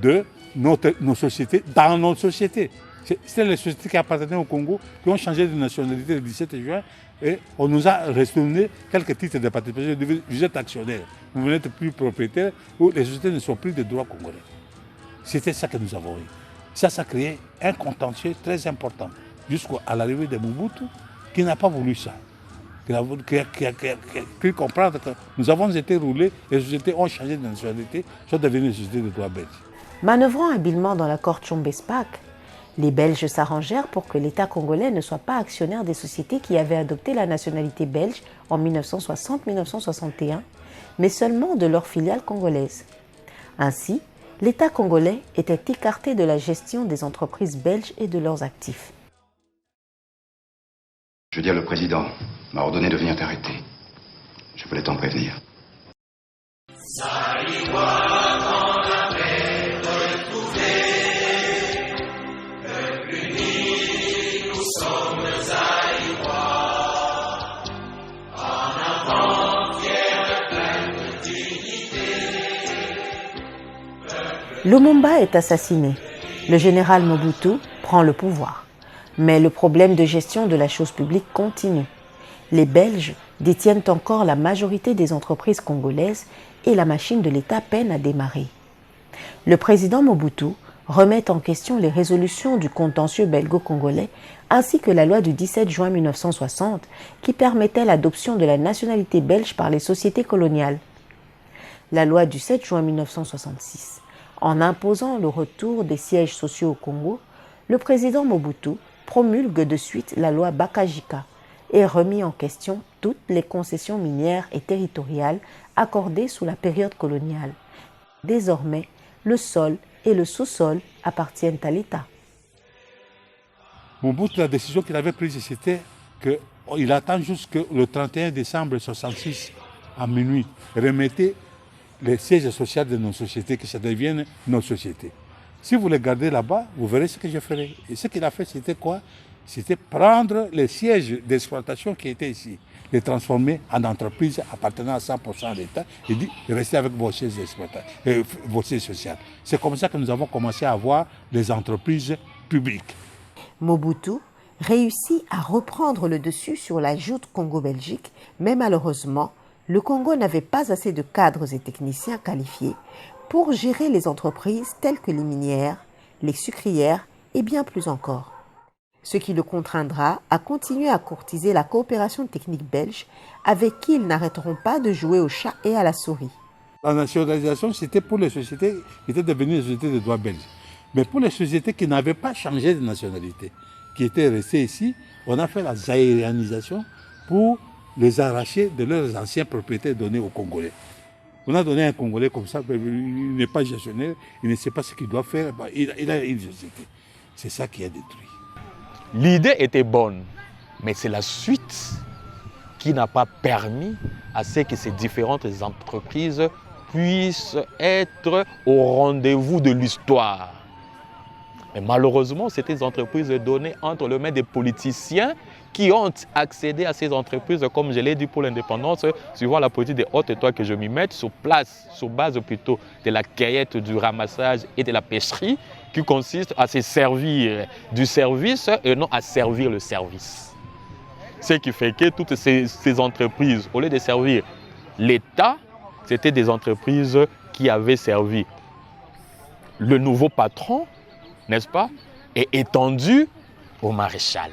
Speaker 2: de nos sociétés, dans notre société. C'est les sociétés qui appartenaient au Congo qui ont changé de nationalité le 17 juin et on nous a retourné quelques titres de participation. Vous êtes actionnaire, vous n'êtes plus propriétaire ou les sociétés ne sont plus de droit congolais. C'était ça que nous avons eu. Ça a créé un contentieux très important jusqu'à l'arrivée de Mobutu qui n'a pas voulu ça. Qui a cru comprendre que nous avons été roulés, les sociétés ont changé de nationalité, sont devenues des sociétés de droit belge.
Speaker 1: Manœuvrant habilement dans l'accord Tchombe-Spaak, les Belges s'arrangèrent pour que l'État congolais ne soit pas actionnaire des sociétés qui avaient adopté la nationalité belge en 1960-1961, mais seulement de leurs filiales congolaises. Ainsi, l'État congolais était écarté de la gestion des entreprises belges et de leurs actifs.
Speaker 16: Je veux dire, le président m'a ordonné de venir t'arrêter. Je voulais t'en prévenir.
Speaker 1: Lumumba est assassiné. Le général Mobutu prend le pouvoir. Mais le problème de gestion de la chose publique continue. Les Belges détiennent encore la majorité des entreprises congolaises et la machine de l'État peine à démarrer. Le président Mobutu remet en question les résolutions du contentieux belgo-congolais ainsi que la loi du 17 juin 1960 qui permettait l'adoption de la nationalité belge par les sociétés coloniales. La loi du 7 juin 1966. En imposant le retour des sièges sociaux au Congo, le président Mobutu promulgue de suite la loi Bakajika et remis en question toutes les concessions minières et territoriales accordées sous la période coloniale. Désormais, le sol et le sous-sol appartiennent à l'État.
Speaker 2: Mobutu, la décision qu'il avait prise, c'était qu'il attend jusqu'au 31 décembre 1966 à minuit, remettez les sièges sociaux de nos sociétés, que ça devienne nos sociétés. Si vous les gardez là-bas, vous verrez ce que je ferai. Et ce qu'il a fait, c'était quoi? C'était prendre les sièges d'exploitation qui étaient ici, les transformer en entreprises appartenant à 100% à l'État et dire restez avec vos sièges d'exploitation, vos sièges sociaux. C'est comme ça que nous avons commencé à avoir des entreprises publiques.
Speaker 1: Mobutu réussit à reprendre le dessus sur la joute Congo-Belgique, mais malheureusement, le Congo n'avait pas assez de cadres et techniciens qualifiés pour gérer les entreprises telles que les minières, les sucrières et bien plus encore. Ce qui le contraindra à continuer à courtiser la coopération technique belge avec qui ils n'arrêteront pas de jouer au chat et à la souris.
Speaker 2: La nationalisation, c'était pour les sociétés qui étaient devenues des sociétés de droit belge. Mais pour les sociétés qui n'avaient pas changé de nationalité, qui étaient restées ici, on a fait la zaïrianisation pour les arracher de leurs anciens propriétaires donnés aux Congolais. On a donné un Congolais comme ça, il n'est pas gestionnaire, il ne sait pas ce qu'il doit faire, il a une société. C'est ça qui a détruit.
Speaker 5: L'idée était bonne, mais c'est la suite qui n'a pas permis à ce que ces différentes entreprises puissent être au rendez-vous de l'histoire. Mais malheureusement, c'était des entreprises données entre les mains des politiciens qui ont accédé à ces entreprises, comme je l'ai dit pour l'indépendance, suivant la politique des hautes étoiles que je m'y mette, sur place, sur base plutôt de la cueillette, du ramassage et de la pêcherie, qui consiste à se servir du service et non à servir le service. Ce qui fait que toutes ces entreprises, au lieu de servir l'État, c'était des entreprises qui avaient servi le nouveau patron, n'est-ce pas, et étendu au maréchal.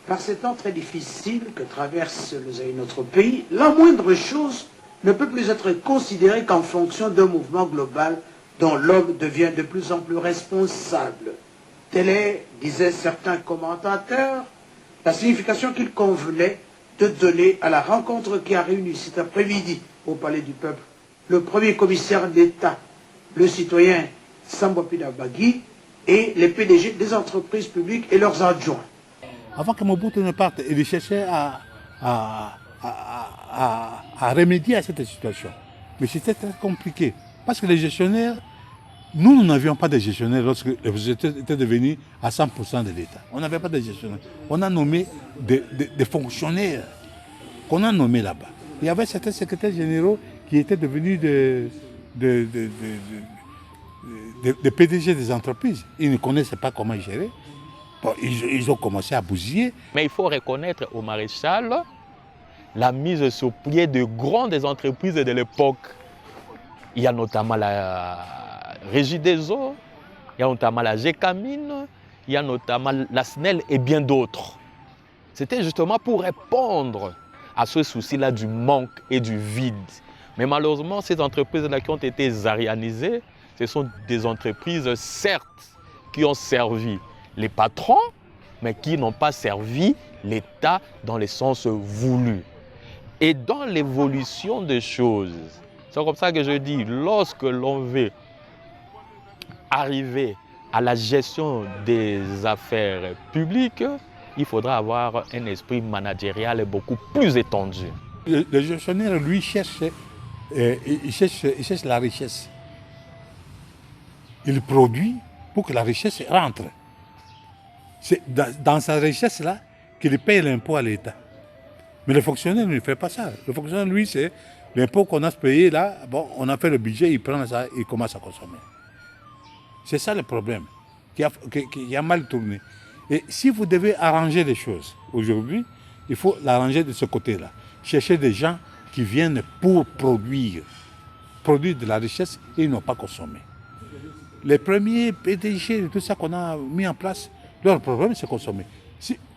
Speaker 17: Par ces temps très difficiles que traverse notre pays, la moindre chose ne peut plus être considérée qu'en fonction d'un mouvement global dont l'homme devient de plus en plus responsable. Telle est, disaient certains commentateurs, la signification qu'il convenait de donner à la rencontre qui a réuni cet après-midi au Palais du Peuple le premier commissaire d'État, le citoyen Sambwa Pidabagui, et les PDG des entreprises publiques et leurs adjoints.
Speaker 2: Avant que Mobutu ne parte, il cherchait à remédier à cette situation. Mais c'était très compliqué. Parce que les gestionnaires, nous n'avions pas de gestionnaires lorsque les sociétés étaient devenues à 100% de l'État. On n'avait pas de gestionnaires. On a nommé des fonctionnaires qu'on a nommés là-bas. Il y avait certains secrétaires généraux qui étaient devenus des PDG des entreprises. Ils ne connaissaient pas comment gérer. Bon, ils ont commencé à bousiller.
Speaker 5: Mais il faut reconnaître au maréchal la mise sur pied de grandes entreprises de l'époque. Il y a notamment la Régie des eaux, il y a notamment la Gécamine, il y a notamment la SNEL et bien d'autres. C'était justement pour répondre à ce souci-là du manque et du vide. Mais malheureusement, ces entreprises-là qui ont été zarianisées, ce sont des entreprises, certes, qui ont servi les patrons, mais qui n'ont pas servi l'État dans le sens voulu. Et dans l'évolution des choses, c'est comme ça que je dis, lorsque l'on veut arriver à la gestion des affaires publiques, il faudra avoir un esprit managérial beaucoup plus étendu.
Speaker 2: Le gestionnaire, lui, cherche la richesse. Il produit pour que la richesse rentre. C'est dans sa richesse-là qu'il paye l'impôt à l'État. Mais le fonctionnaire ne fait pas ça. Le fonctionnaire, lui, c'est l'impôt qu'on a payé là, bon, on a fait le budget, il prend ça, il commence à consommer. C'est ça le problème, qui a mal tourné. Et si vous devez arranger les choses aujourd'hui, il faut l'arranger de ce côté-là. Chercher des gens qui viennent pour produire de la richesse et ils n'ont pas consommé. Les premiers PDG, tout ça qu'on a mis en place, leur problème c'est consommer.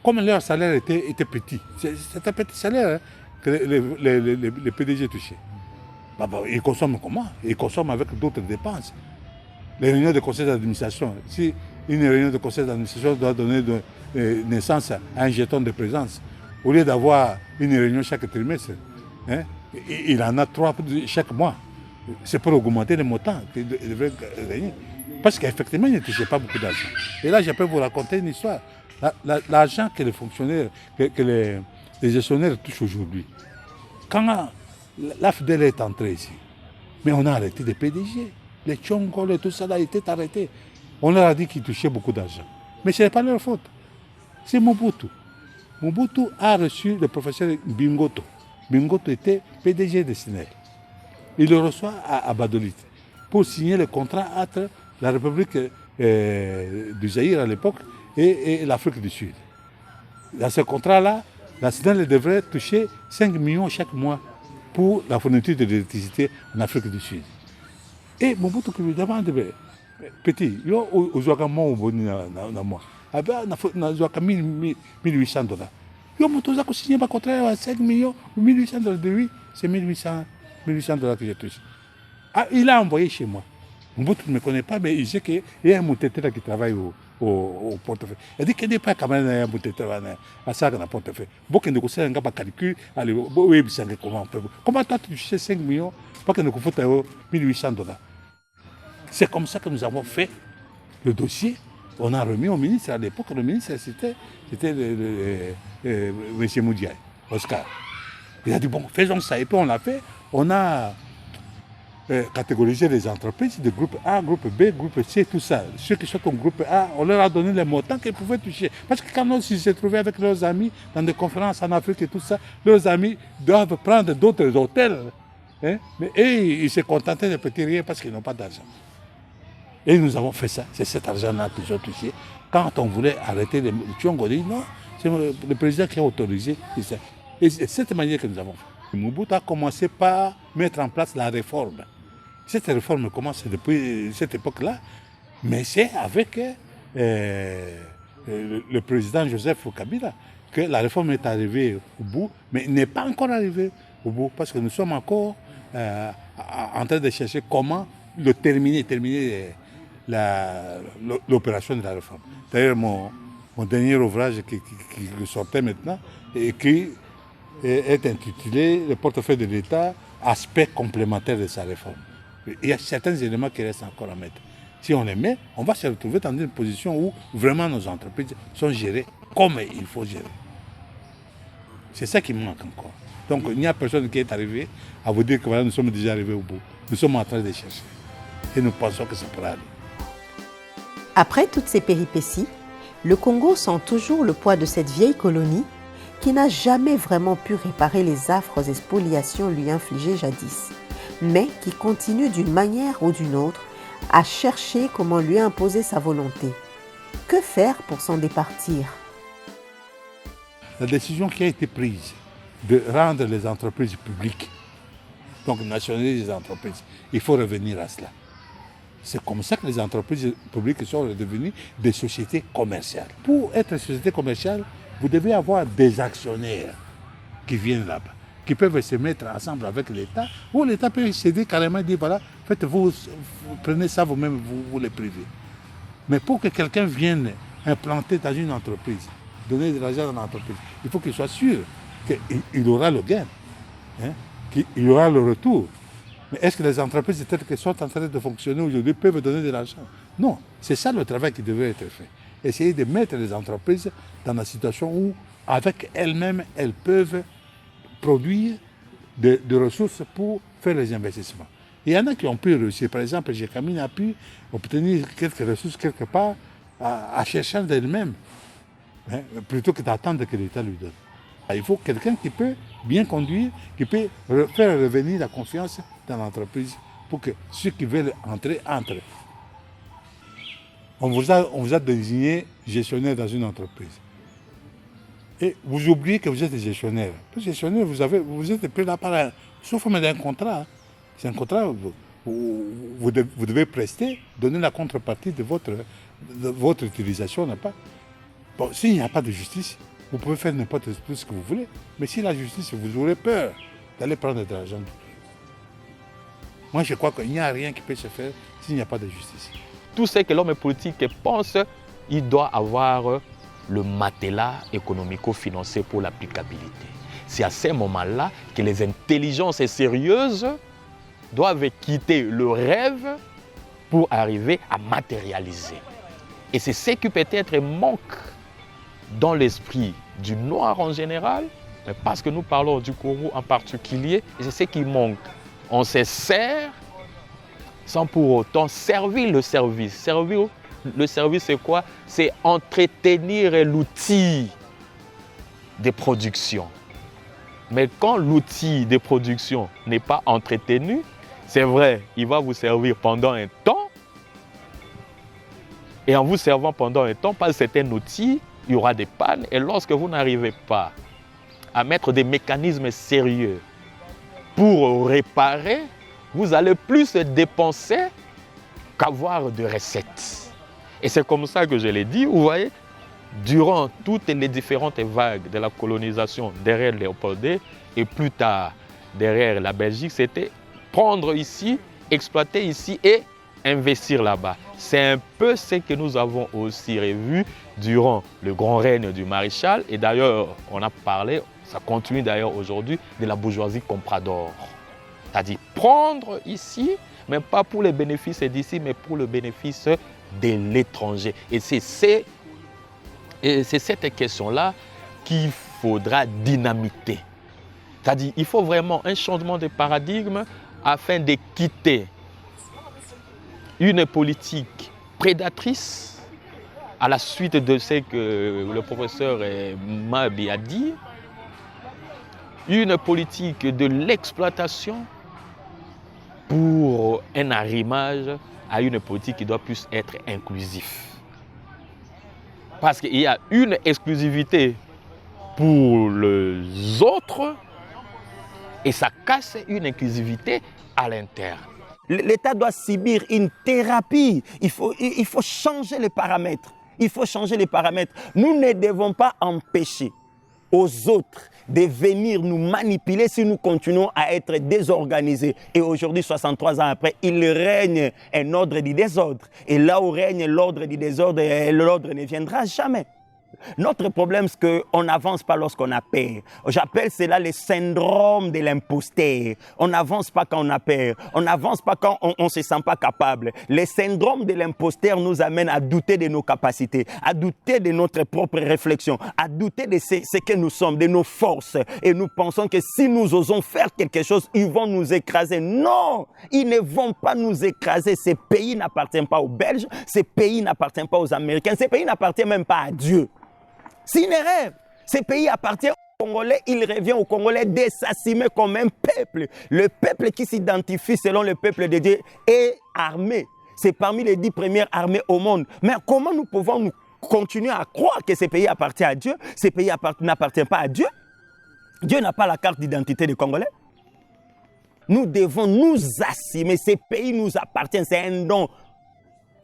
Speaker 2: Comme leur salaire était petit, c'est un petit salaire que les PDG touchaient. Ils consomment comment? Ils consomment avec d'autres dépenses. Les réunions de conseil d'administration, si une réunion de conseil d'administration doit donner naissance à un jeton de présence, au lieu d'avoir une réunion chaque trimestre, hein, il en a 3 chaque mois. C'est pour augmenter les montants qu'il devrait gagner. Parce qu'effectivement, il ne touchait pas beaucoup d'argent. Et là, je peux vous raconter une histoire. L'argent que les fonctionnaires, que les gestionnaires touchent aujourd'hui, quand la FDL est entrée ici, mais on a arrêté des PDG. Les Tchongol et tout ça a été arrêté. On leur a dit qu'ils touchaient beaucoup d'argent. Mais ce n'est pas leur faute. C'est Mobutu. Mobutu a reçu le professeur Bingoto. Bingoto était PDG de SNEL. Il le reçoit à Badolit pour signer le contrat entre la République du Zaïre à l'époque et l'Afrique du Sud. Dans ce contrat-là, la SNEL devrait toucher 5 millions chaque mois pour la fourniture de l'électricité en Afrique du Sud. Et Mobutu qui lui demande, petit, yo ozwaka mo boni na moi. Aba na zwaka 1800 $. Yo moto za ko signer ba contrat à 5 millions, 1800 $ de lui, c'est 1800 $ que je touche. Ah, il a envoyé chez moi. Mobutu ne me connaît pas, mais il sait qu'il y a un moutetteur qui travaille au portefeuille. Il dit qu'il n'est pas quand même un moutetteur à ça dans le portefeuille. Beaucoup de conseils n'ont pas calculé. Allez, comment toi tu touches 5 millions pour que nous fassions 1800 $. C'est comme ça que nous avons fait le dossier. On a remis au ministre. À l'époque, le ministre, c'était M. Moudiaï, Oscar. Il a dit, bon, faisons ça. Et puis on l'a fait. On a catégorisé les entreprises de groupe A, groupe B, groupe C, tout ça. Ceux qui sont au groupe A, on leur a donné les montants qu'ils pouvaient toucher. Parce que quand ils se trouvaient avec leurs amis dans des conférences en Afrique et tout ça, leurs amis doivent prendre d'autres hôtels. Hein? Mais ils se contentaient de petits rien parce qu'ils n'ont pas d'argent. Et nous avons fait ça, c'est cet argent-là qu'ils ont touché. Quand on voulait arrêter les Tchongo, on dit non, c'est le président qui a autorisé. Et c'est cette manière que nous avons fait. Mobutu a commencé par mettre en place la réforme. Cette réforme commence depuis cette époque-là, mais c'est avec le président Joseph Kabila que la réforme est arrivée au bout, mais n'est pas encore arrivée au bout, parce que nous sommes encore en train de chercher comment terminer l'opération de la réforme. D'ailleurs, mon dernier ouvrage qui sortait maintenant et qui est intitulé « Le portefeuille de l'État, aspect complémentaire de sa réforme ». Il y a certains éléments qui restent encore à mettre. Si on les met, on va se retrouver dans une position où vraiment nos entreprises sont gérées comme il faut gérer. C'est ça qui manque encore. Donc il n'y a personne qui est arrivé à vous dire que voilà, nous sommes déjà arrivés au bout. Nous sommes en train de chercher. Et nous pensons que ça pourra aller.
Speaker 1: Après toutes ces péripéties, le Congo sent toujours le poids de cette vieille colonie qui n'a jamais vraiment pu réparer les affres et spoliations lui infligées jadis, mais qui continue d'une manière ou d'une autre à chercher comment lui imposer sa volonté. Que faire pour s'en départir?
Speaker 2: La décision qui a été prise de rendre les entreprises publiques, donc nationaliser les entreprises, il faut revenir à cela. C'est comme ça que les entreprises publiques sont devenues des sociétés commerciales. Pour être une société commerciale, vous devez avoir des actionnaires qui viennent là-bas, qui peuvent se mettre ensemble avec l'État, ou l'État peut céder carrément et dire voilà, vous prenez ça vous-même, vous les privez. Mais pour que quelqu'un vienne implanter dans une entreprise, donner de l'argent dans l'entreprise, il faut qu'il soit sûr qu'il aura le gain, qu'il aura le retour. Mais est-ce que les entreprises telles qu'elles sont en train de fonctionner aujourd'hui peuvent donner de l'argent? Non, c'est ça le travail qui devrait être fait. Essayer de mettre les entreprises dans la situation où, avec elles-mêmes, elles peuvent produire des ressources pour faire les investissements. Il y en a qui ont pu réussir. Par exemple, Gécamine a pu obtenir quelques ressources quelque part à chercher d'elle-même, plutôt que d'attendre que l'État lui donne. Il faut quelqu'un qui peut bien conduire, qui peut faire revenir la confiance dans l'entreprise pour que ceux qui veulent entrer, entrent. On vous a désigné gestionnaire dans une entreprise. Et vous oubliez que vous êtes gestionnaire. Gestionnaire, vous êtes pris là par sous forme d'un contrat. C'est un contrat où vous devez prester, donner la contrepartie de votre utilisation, n'est pas? Bon, s'il n'y a pas de justice, vous pouvez faire n'importe ce que vous voulez. Mais si la justice, vous aurez peur d'aller prendre de l'argent. Moi, je crois qu'il n'y a rien qui peut se faire s'il n'y a pas de justice.
Speaker 5: Tout ce que l'homme politique pense, il doit avoir le matelas économico-financier pour l'applicabilité. C'est à ce moment-là que les intelligences sérieuses doivent quitter le rêve pour arriver à matérialiser. Et c'est ce qui peut-être manque dans l'esprit du noir en général, mais parce que nous parlons du Congo en particulier, et c'est ce qui manque. On se sert sans pour autant servir le service. Servir le service, c'est quoi? C'est entretenir l'outil de production. Mais quand l'outil de production n'est pas entretenu, c'est vrai, il va vous servir pendant un temps. Et en vous servant pendant un temps, par certains outils, il y aura des pannes. Et lorsque vous n'arrivez pas à mettre des mécanismes sérieux pour réparer, vous allez plus dépenser qu'avoir de recettes. Et c'est comme ça que je l'ai dit, vous voyez, durant toutes les différentes vagues de la colonisation derrière Léopold et plus tard derrière la Belgique, c'était prendre ici, exploiter ici et investir là-bas. C'est un peu ce que nous avons aussi revu durant le grand règne du maréchal. Et d'ailleurs, on a parlé, ça continue d'ailleurs aujourd'hui, de la bourgeoisie comprador. C'est-à-dire prendre ici, mais pas pour les bénéfices d'ici, mais pour le bénéfice de l'étranger. Et c'est cette question-là qu'il faudra dynamiter. C'est-à-dire qu'il faut vraiment un changement de paradigme afin de quitter une politique prédatrice à la suite de ce que le professeur Mabi a dit, une politique de l'exploitation pour un arrimage à une politique qui doit plus être inclusive. Parce qu'il y a une exclusivité pour les autres et ça casse une inclusivité à l'interne.
Speaker 4: L'État doit subir une thérapie. Il faut changer les paramètres. Il faut changer les paramètres. Nous ne devons pas empêcher aux autres de venir nous manipuler si nous continuons à être désorganisés. Et aujourd'hui, 63 ans après, il règne un ordre du désordre. Et là où règne l'ordre du désordre, l'ordre ne viendra jamais. Notre problème, c'est qu'on n'avance pas lorsqu'on a peur. J'appelle cela le syndrome de l'imposteur. On n'avance pas quand on a peur. On n'avance pas quand on ne se sent pas capable. Le syndrome de l'imposteur nous amène à douter de nos capacités, à douter de notre propre réflexion, à douter de ce que nous sommes, de nos forces. Et nous pensons que si nous osons faire quelque chose, ils vont nous écraser. Non, ils ne vont pas nous écraser. Ce pays n'appartient pas aux Belges, ce pays n'appartient pas aux Américains, ce pays n'appartient même pas à Dieu. C'est une erreur. Ce pays appartient aux Congolais. Il revient aux Congolais de s'assumer comme un peuple. Le peuple qui s'identifie selon le peuple de Dieu est armé. C'est parmi les 10 premières armées au monde. Mais comment nous pouvons nous continuer à croire que ces pays appartiennent à Dieu. Ces pays n'appartiennent pas à Dieu. Dieu n'a pas la carte d'identité des Congolais. Nous devons nous assumer. Ces pays nous appartiennent. C'est un don.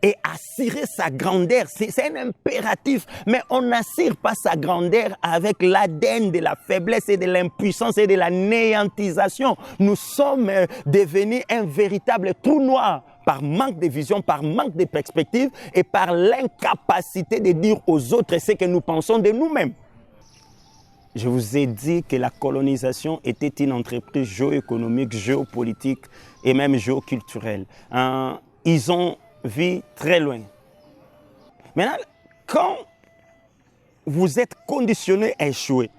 Speaker 4: Et assurer sa grandeur, c'est un impératif. Mais on n'assure pas sa grandeur avec l'ADN de la faiblesse et de l'impuissance et de la néantisation. Nous sommes devenus un véritable trou noir par manque de vision, par manque de perspective et par l'incapacité de dire aux autres ce que nous pensons de nous-mêmes. Je vous ai dit que la colonisation était une entreprise géoéconomique, géopolitique et même géoculturelle. Ils ont vu très loin. Maintenant, quand vous êtes conditionné à échouer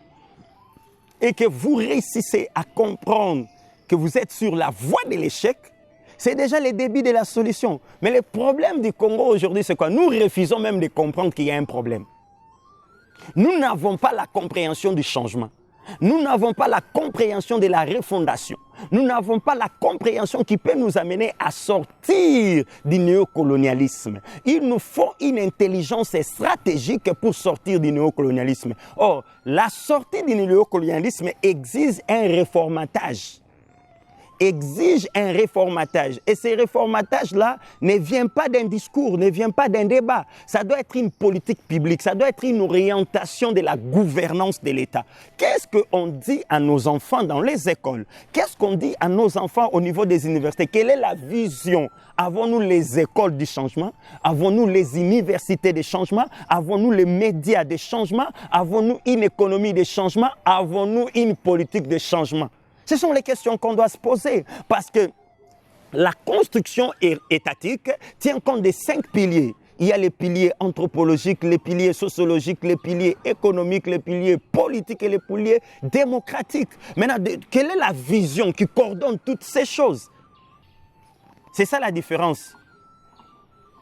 Speaker 4: et que vous réussissez à comprendre que vous êtes sur la voie de l'échec, c'est déjà le début de la solution. Mais le problème du Congo aujourd'hui, c'est quoi? Nous refusons même de comprendre qu'il y a un problème. Nous n'avons pas la compréhension du changement. Nous n'avons pas la compréhension de la refondation. Nous n'avons pas la compréhension qui peut nous amener à sortir du néocolonialisme. Il nous faut une intelligence stratégique pour sortir du néocolonialisme. Or, la sortie du néocolonialisme exige un réformatage. Exige un réformatage. Et ce réformatage-là ne vient pas d'un discours, ne vient pas d'un débat. Ça doit être une politique publique, ça doit être une orientation de la gouvernance de l'État. Qu'est-ce qu'on dit à nos enfants dans les écoles? Qu'est-ce qu'on dit à nos enfants au niveau des universités? Quelle est la vision? Avons-nous les écoles du changement? Avons-nous les universités de changement? Avons-nous les médias de changement? Avons-nous une économie de changement? Avons-nous une politique de changement? Ce sont les questions qu'on doit se poser parce que la construction étatique tient compte des 5 piliers. Il y a les piliers anthropologiques, les piliers sociologiques, les piliers économiques, les piliers politiques et les piliers démocratiques. Maintenant, quelle est la vision qui coordonne toutes ces choses? C'est ça la différence.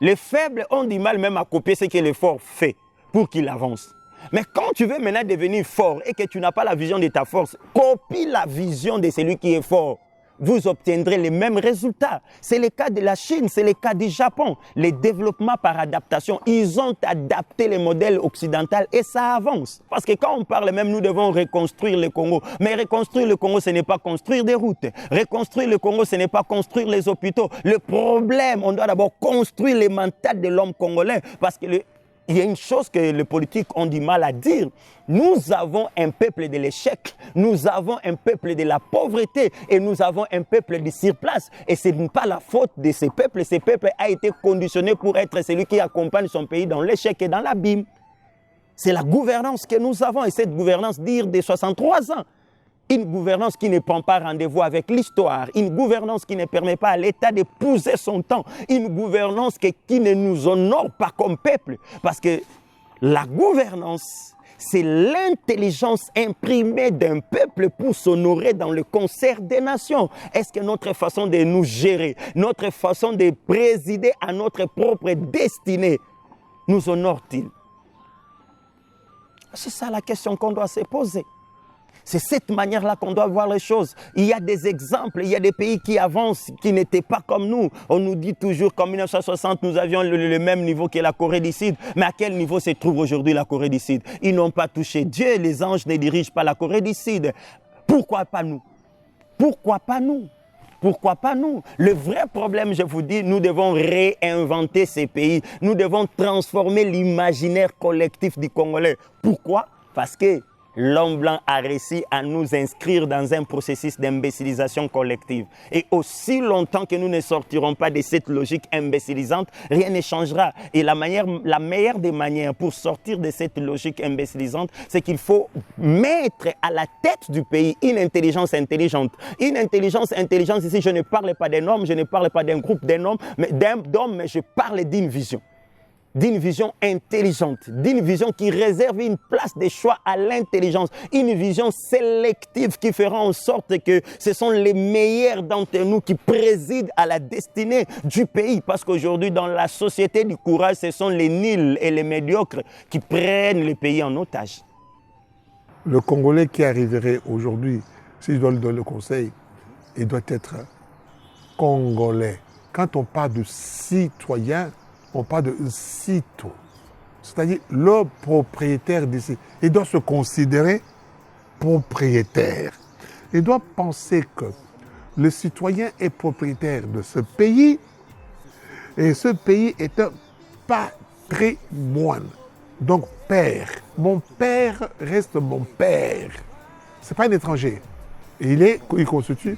Speaker 4: Les faibles ont du mal même à copier ce que les forts font pour qu'ils avancent. Mais quand tu veux maintenant devenir fort et que tu n'as pas la vision de ta force, copie la vision de celui qui est fort. Vous obtiendrez les mêmes résultats. C'est le cas de la Chine, c'est le cas du Japon. Les développements par adaptation, ils ont adapté les modèles occidentaux et ça avance. Parce que quand on parle même, nous devons reconstruire le Congo. Mais reconstruire le Congo, ce n'est pas construire des routes. Reconstruire le Congo, ce n'est pas construire les hôpitaux. Le problème, on doit d'abord construire les mental de l'homme congolais. Parce que il y a une chose que les politiques ont du mal à dire. Nous avons un peuple de l'échec, nous avons un peuple de la pauvreté et nous avons un peuple de surplace. Et ce n'est pas la faute de ces peuples. Ce peuple a été conditionné pour être celui qui accompagne son pays dans l'échec et dans l'abîme. C'est la gouvernance que nous avons et cette gouvernance dure de 63 ans. Une gouvernance qui ne prend pas rendez-vous avec l'histoire, une gouvernance qui ne permet pas à l'État d'épouser son temps, une gouvernance qui ne nous honore pas comme peuple. Parce que la gouvernance, c'est l'intelligence imprimée d'un peuple pour s'honorer dans le concert des nations. Est-ce que notre façon de nous gérer, notre façon de présider à notre propre destinée nous honore-t-il? C'est ça la question qu'on doit se poser. C'est cette manière-là qu'on doit voir les choses. Il y a des exemples, il y a des pays qui avancent, qui n'étaient pas comme nous. On nous dit toujours qu'en 1960, nous avions le même niveau que la Corée du Sud. Mais à quel niveau se trouve aujourd'hui la Corée du Sud? Ils n'ont pas touché Dieu, les anges ne dirigent pas la Corée du Sud. Pourquoi pas nous? Pourquoi pas nous? Pourquoi pas nous? Le vrai problème, je vous dis, nous devons réinventer ces pays. Nous devons transformer l'imaginaire collectif du Congolais. Pourquoi? Parce que l'homme blanc a réussi à nous inscrire dans un processus d'imbécilisation collective. Et aussi longtemps que nous ne sortirons pas de cette logique imbécilisante, rien ne changera. Et la meilleure des manières pour sortir de cette logique imbécilisante, c'est qu'il faut mettre à la tête du pays une intelligence intelligente. Une intelligence intelligente, ici, je ne parle pas d'un homme, je ne parle pas d'un groupe d'hommes, mais je parle d'une vision. D'une vision intelligente, d'une vision qui réserve une place de choix à l'intelligence, une vision sélective qui fera en sorte que ce sont les meilleurs d'entre nous qui président à la destinée du pays. Parce qu'aujourd'hui, dans la société du courage, ce sont les nuls et les médiocres qui prennent le pays en otage.
Speaker 6: Le Congolais qui arriverait aujourd'hui, si je dois lui donner le conseil, il doit être Congolais. Quand on parle de citoyen, on parle de cito. c'est-à-dire le propriétaire d'ici. Il doit se considérer propriétaire. Il doit penser que le citoyen est propriétaire de ce pays et ce pays est un patrimoine. Donc père. Mon père reste mon père. Ce n'est pas un étranger. Il constitue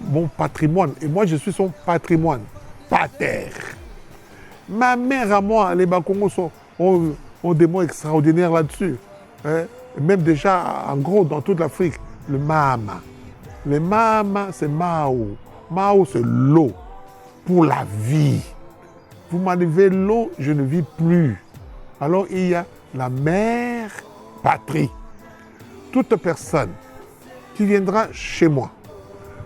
Speaker 6: mon patrimoine. Et moi, je suis son patrimoine. Pater. Ma mère à moi, les Bakongos ont des mots extraordinaires là-dessus. Hein? Même déjà, en gros, dans toute l'Afrique, le Mama. Le Mama, c'est Mao. Mao, c'est l'eau pour la vie. Vous m'enlevez l'eau, je ne vis plus. Alors, il y a la mère patrie. Toute personne qui viendra chez moi,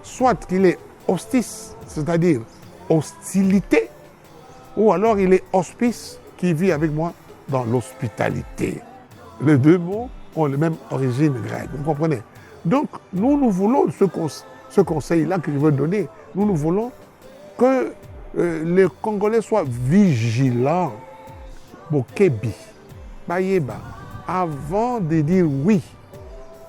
Speaker 6: soit qu'il est hostice, c'est-à-dire hostilité, ou alors il est hospice qui vit avec moi dans l'hospitalité. Les deux mots ont la même origine grecque, vous comprenez? Donc, nous voulons ce conseil-là que je veux donner, nous voulons que les Congolais soient vigilants. Bokebi, Bayeba, avant de dire oui,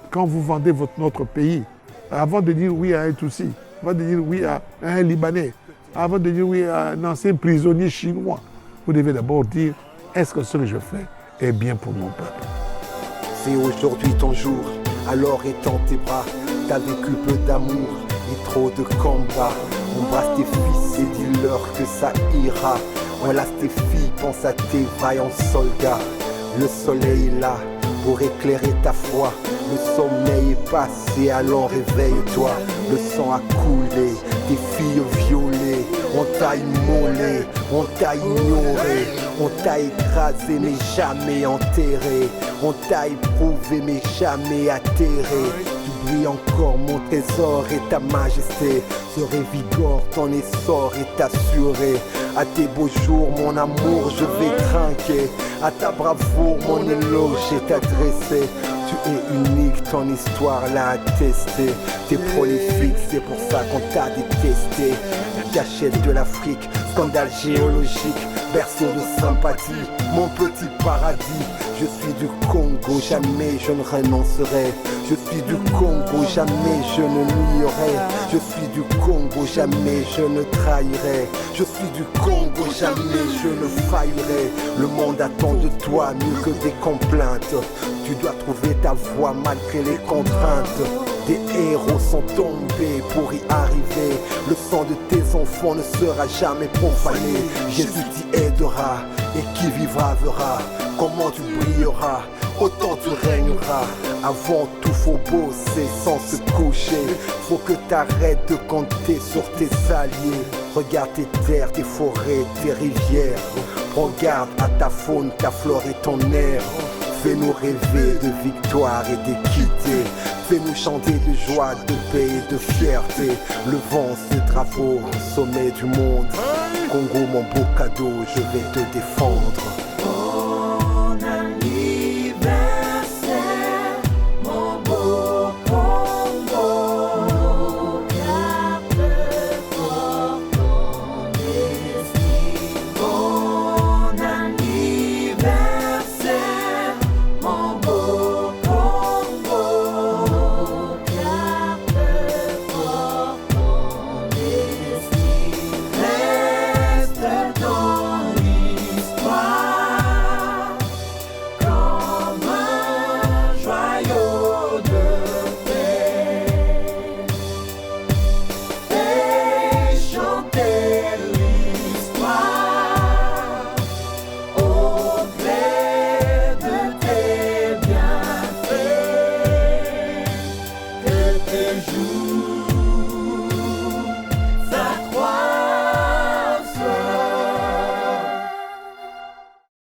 Speaker 6: quand vous vendez notre pays, avant de dire oui à un Tutsi, avant de dire oui à un Libanais, avant de dire oui à un ancien prisonnier chinois, vous devez d'abord dire, est-ce que ce que je fais est bien pour mon peuple?
Speaker 18: C'est aujourd'hui ton jour, alors étends tes bras, t'as vécu peu d'amour et trop de combats. Embrasse tes fils et dis-leur que ça ira. Enlace tes filles, pense à tes vaillants soldats. Le soleil est là pour éclairer ta foi. Le sommeil est passé, alors réveille-toi. Le sang a coulé, tes filles violées. On t'a immolé, on t'a ignoré. On t'a écrasé mais jamais enterré. On t'a éprouvé mais jamais atterré. Tu brilles encore mon trésor et ta majesté. Se révigore, ton essor est assuré. À tes beaux jours, mon amour, je vais trinquer. À ta bravoure, mon éloge est adressé. Tu es unique, ton histoire l'a attesté. T'es prolifique, c'est pour ça qu'on t'a détesté. Cachette de l'Afrique, scandale géologique, berceau de sympathie, mon petit paradis. Je suis du Congo, jamais je ne renoncerai. Je suis du Congo, jamais je ne nierai. Je suis du Congo, jamais je ne trahirai. Je suis du Congo, jamais je ne faillerai. Le monde attend de toi mieux que des complaintes. Tu dois trouver ta voie malgré les contraintes. Des héros sont tombés pour y arriver. Le sang de tes enfants ne sera jamais profané. Jésus t'y aidera et qui vivra verra. Comment tu brilleras, autant tu régneras. Avant tout faut bosser sans se coucher. Faut que t'arrêtes de compter sur tes alliés. Regarde tes terres, tes forêts, tes rivières. Prends garde à ta faune, ta flore et ton air. Fais-nous rêver de victoire et d'équité. Fais-nous chanter de joie, de paix et de fierté. Levons ce drapeau au sommet du monde. Congo, mon beau cadeau, je vais te défendre.
Speaker 19: Jours